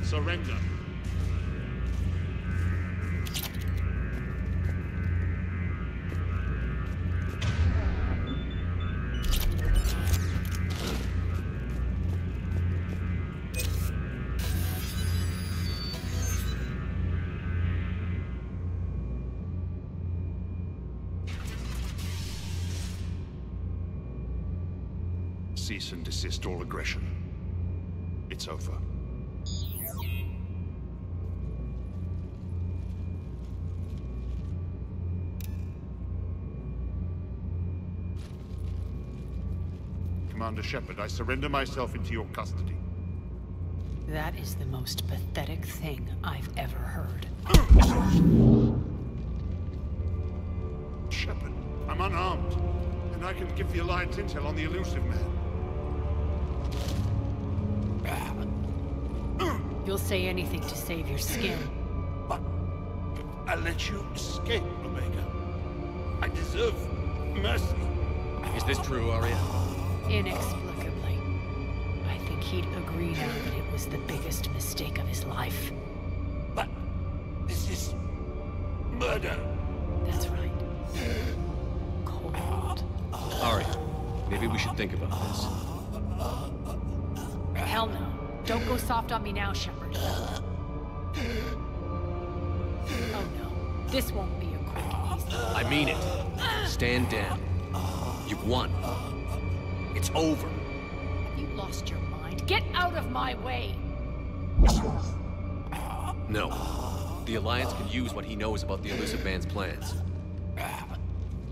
Surrender. Cease and desist all aggression. It's over. Commander Shepard, I surrender myself into your custody. That is the most pathetic thing I've ever heard. Shepard, I'm unarmed, and I can give the Alliance intel on the elusive man. You'll say anything to save your skin. But I let you escape, Omega. I deserve mercy. Is this true, Aria? Inexplicably. I think he'd agree now that it was the biggest mistake of his life. But this is murder. That's right. Cold. Aria, maybe we should think about this. Hell no. Don't go soft on me now, Shepard. Oh no. This won't be a quick, easy. I mean it. Stand down. You've won. It's over. Have you lost your mind? Get out of my way! No. The Alliance can use what he knows about the Illusive Man's plans.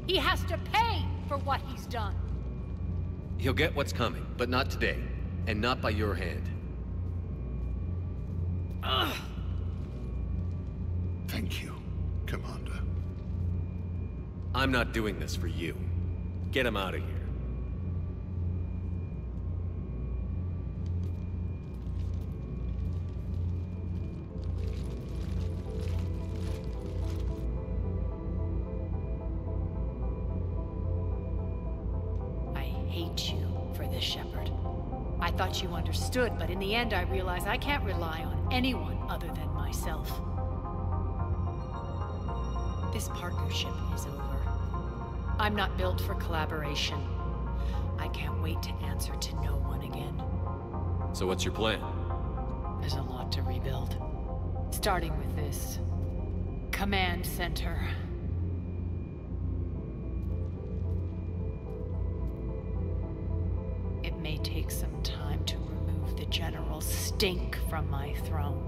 He has to pay for what he's done. He'll get what's coming, but not today. And not by your hand. Thank you, Commander. I'm not doing this for you. Get him out of here. I hate you for this, Shepard. I thought you understood, but in the end I realized I can't rely on anyone other than myself. This partnership is over. I'm not built for collaboration. I can't wait to answer to no one again. So what's your plan? There's a lot to rebuild. Starting with this command center. It may take some time to remove the General's stink from my throne.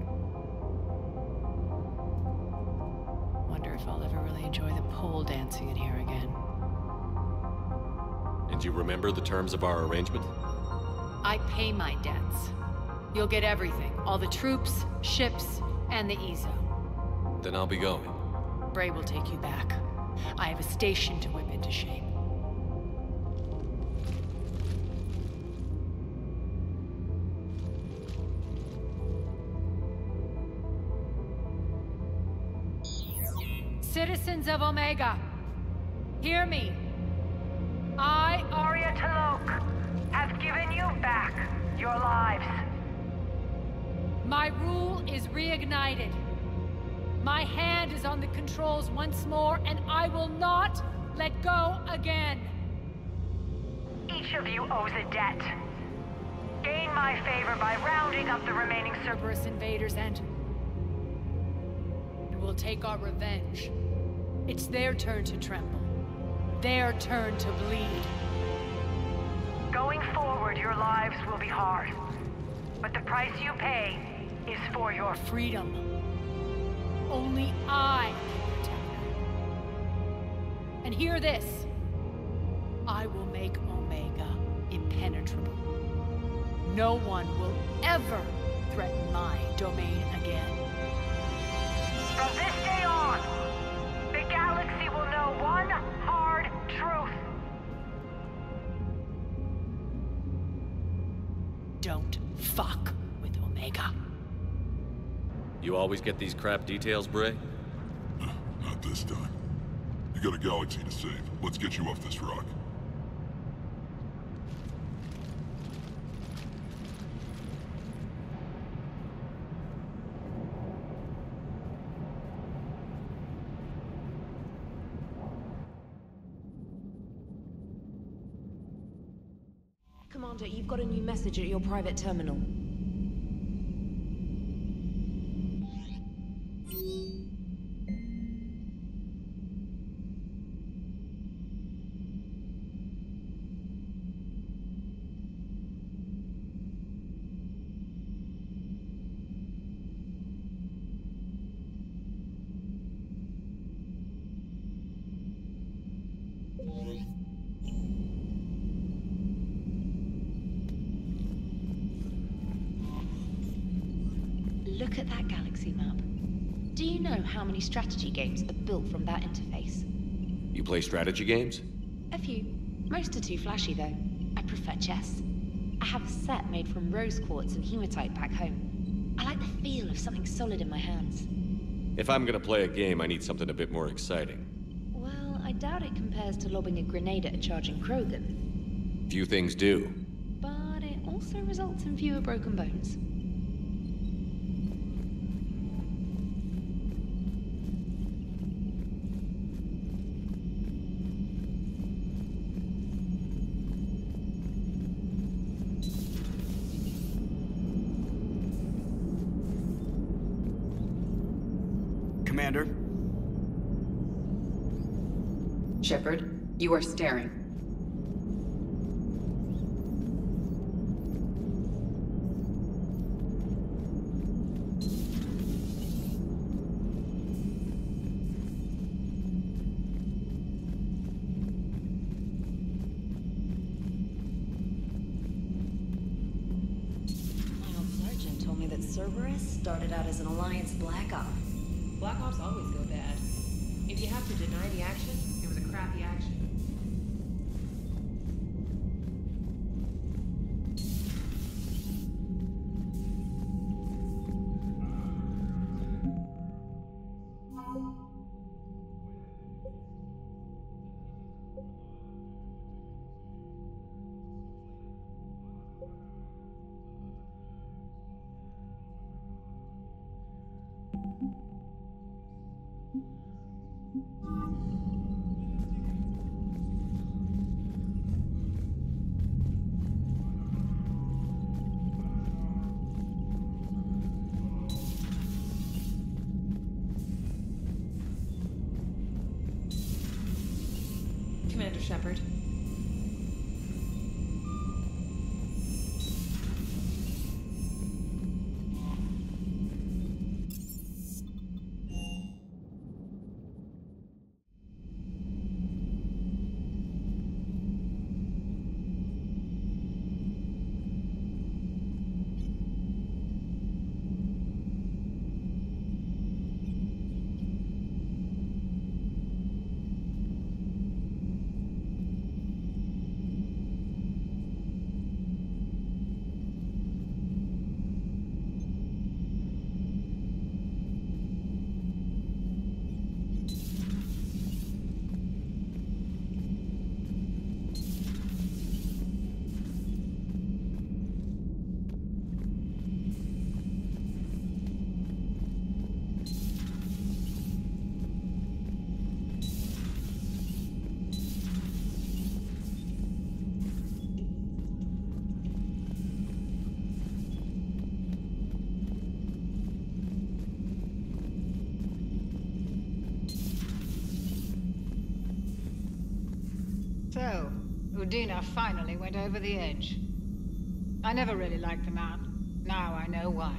Wonder if I'll ever really enjoy the pole dancing in here again. And you remember the terms of our arrangement? I pay my debts. You'll get everything. All the troops, ships, and the Ezo. Then I'll be going. Bray will take you back. I have a station to whip into shape. Citizens of Omega, hear me. I, Arya T'Loak, have given you back your lives. My rule is reignited. My hand is on the controls once more, and I will not let go again. Each of you owes a debt. Gain my favor by rounding up the remaining Cerberus invaders, and we'll take our revenge. It's their turn to tremble. Their turn to bleed. Going forward, your lives will be hard. But the price you pay is for your freedom. Only I can protect them. And hear this. I will make Omega impenetrable. No one will ever threaten my domain again. From this day on, the galaxy will know one hard truth. Don't fuck with Omega. You always get these crap details, Bray? Not this time. You got a galaxy to save. Let's get you off this rock. Commander, you've got a new message at your private terminal. Look at that galaxy map. Do you know how many strategy games are built from that interface? You play strategy games? A few. Most are too flashy, though. I prefer chess. I have a set made from rose quartz and hematite back home. I like the feel of something solid in my hands. If I'm gonna play a game, I need something a bit more exciting. Well, I doubt it compares to lobbing a grenade at a charging Krogan. Few things do. But it also results in fewer broken bones. Commander? Shepard, you are staring. Cerberus started out as an Alliance Black Op. Black Ops always go bad. If you have to deny the action, it was a crappy action. Commander Shepard. So, Udina finally went over the edge. I never really liked the man. Now I know why.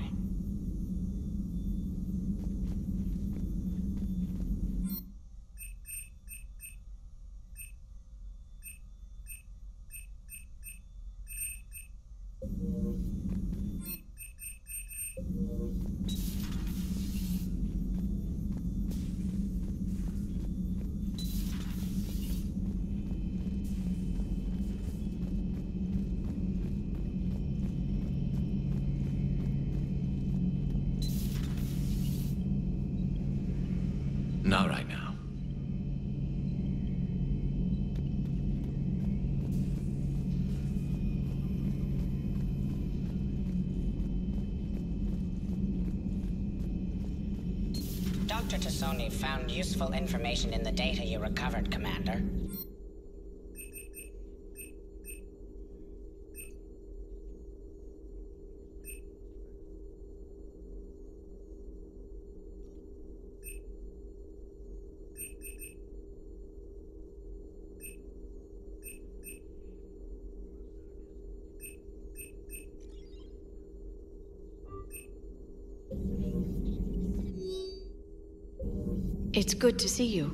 Not right now. Dr. Tassoni found useful information in the data you recovered, Commander. It's good to see you.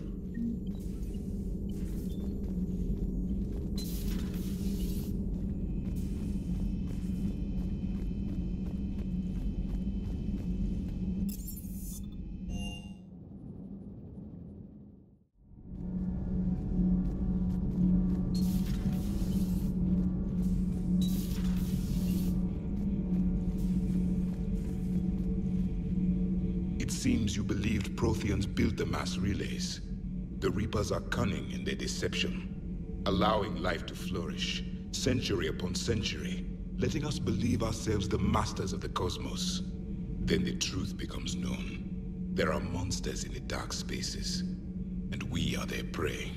Seems you believed Protheans built the mass relays. The Reapers are cunning in their deception, allowing life to flourish, century upon century, letting us believe ourselves the masters of the cosmos. Then the truth becomes known. There are monsters in the dark spaces, and we are their prey.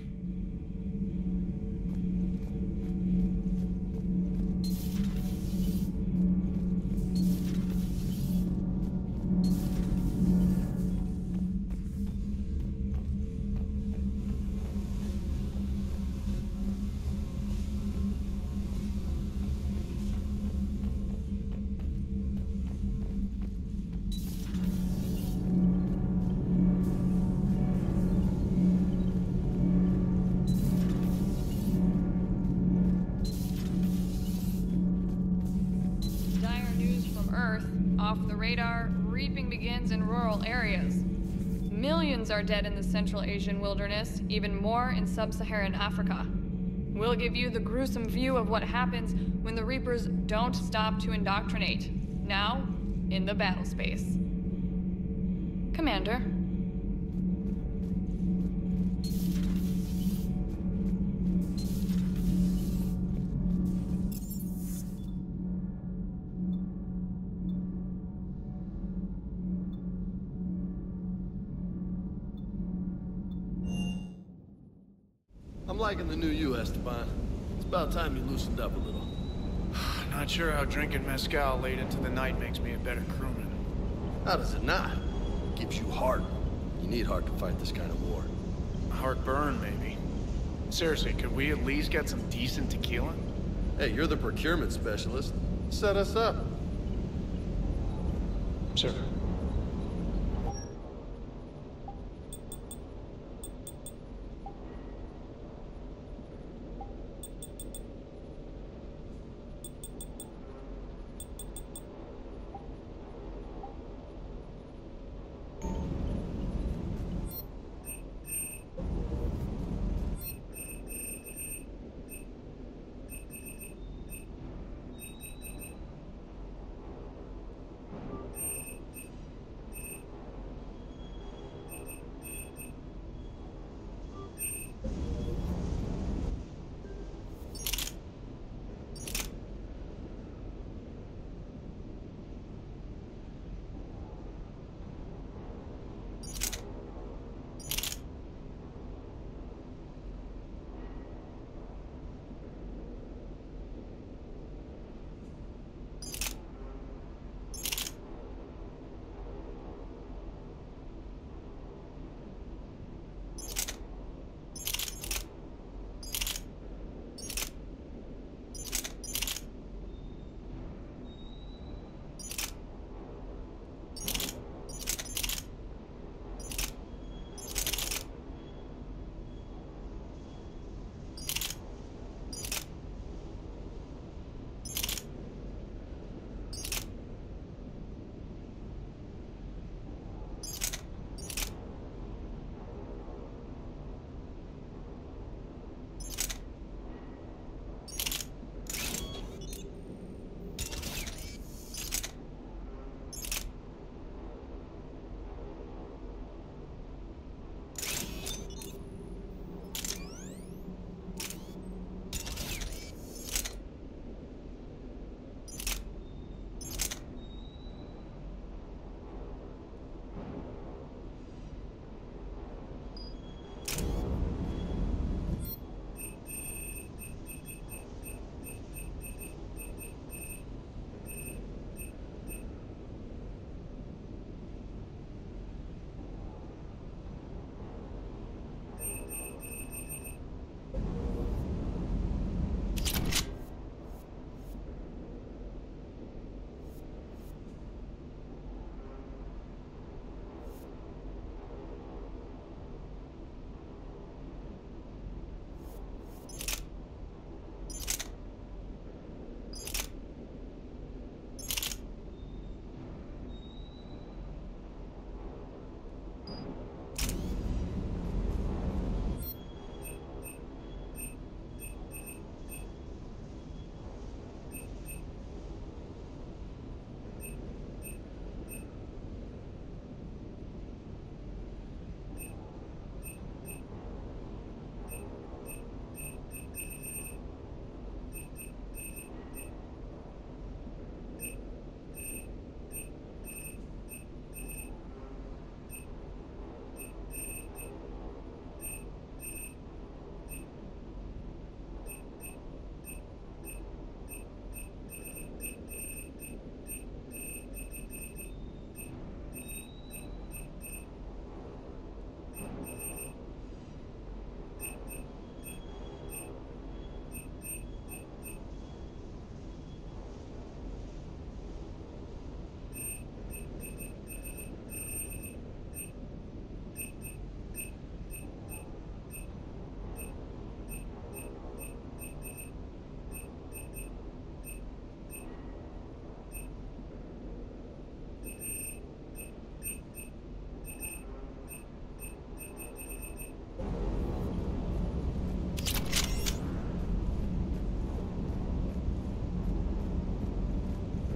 radar, reaping begins in rural areas. Millions are dead in the Central Asian wilderness, even more in sub-Saharan Africa. We'll give you the gruesome view of what happens when the Reapers don't stop to indoctrinate. Now, in the battle space. Commander. I'm liking the new you, Esteban. It's about time you loosened up a little. Not sure how drinking mezcal late into the night makes me a better crewman. How does it not? It gives you heart. You need heart to fight this kind of war. Heartburn, maybe. Seriously, could we at least get some decent tequila? Hey, you're the procurement specialist. Set us up. Sir.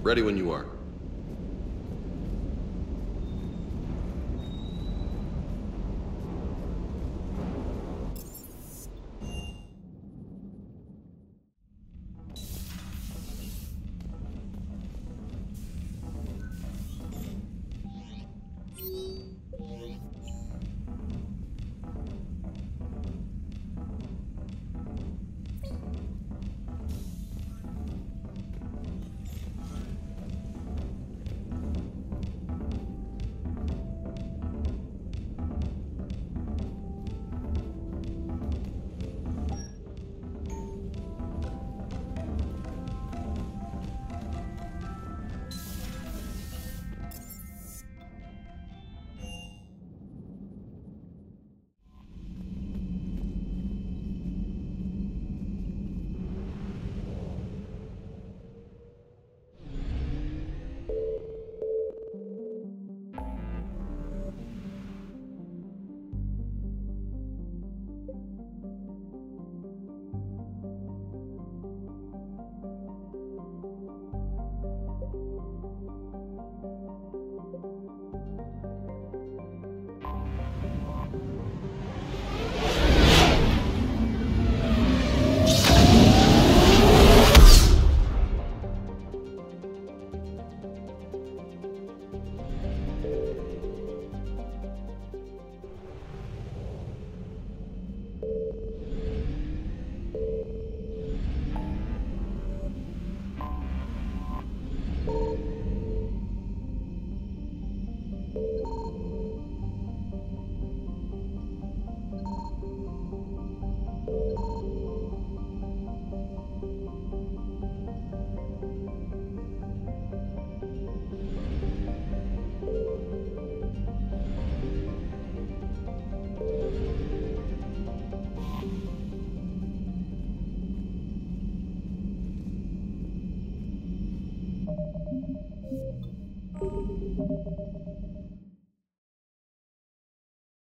Ready when you are.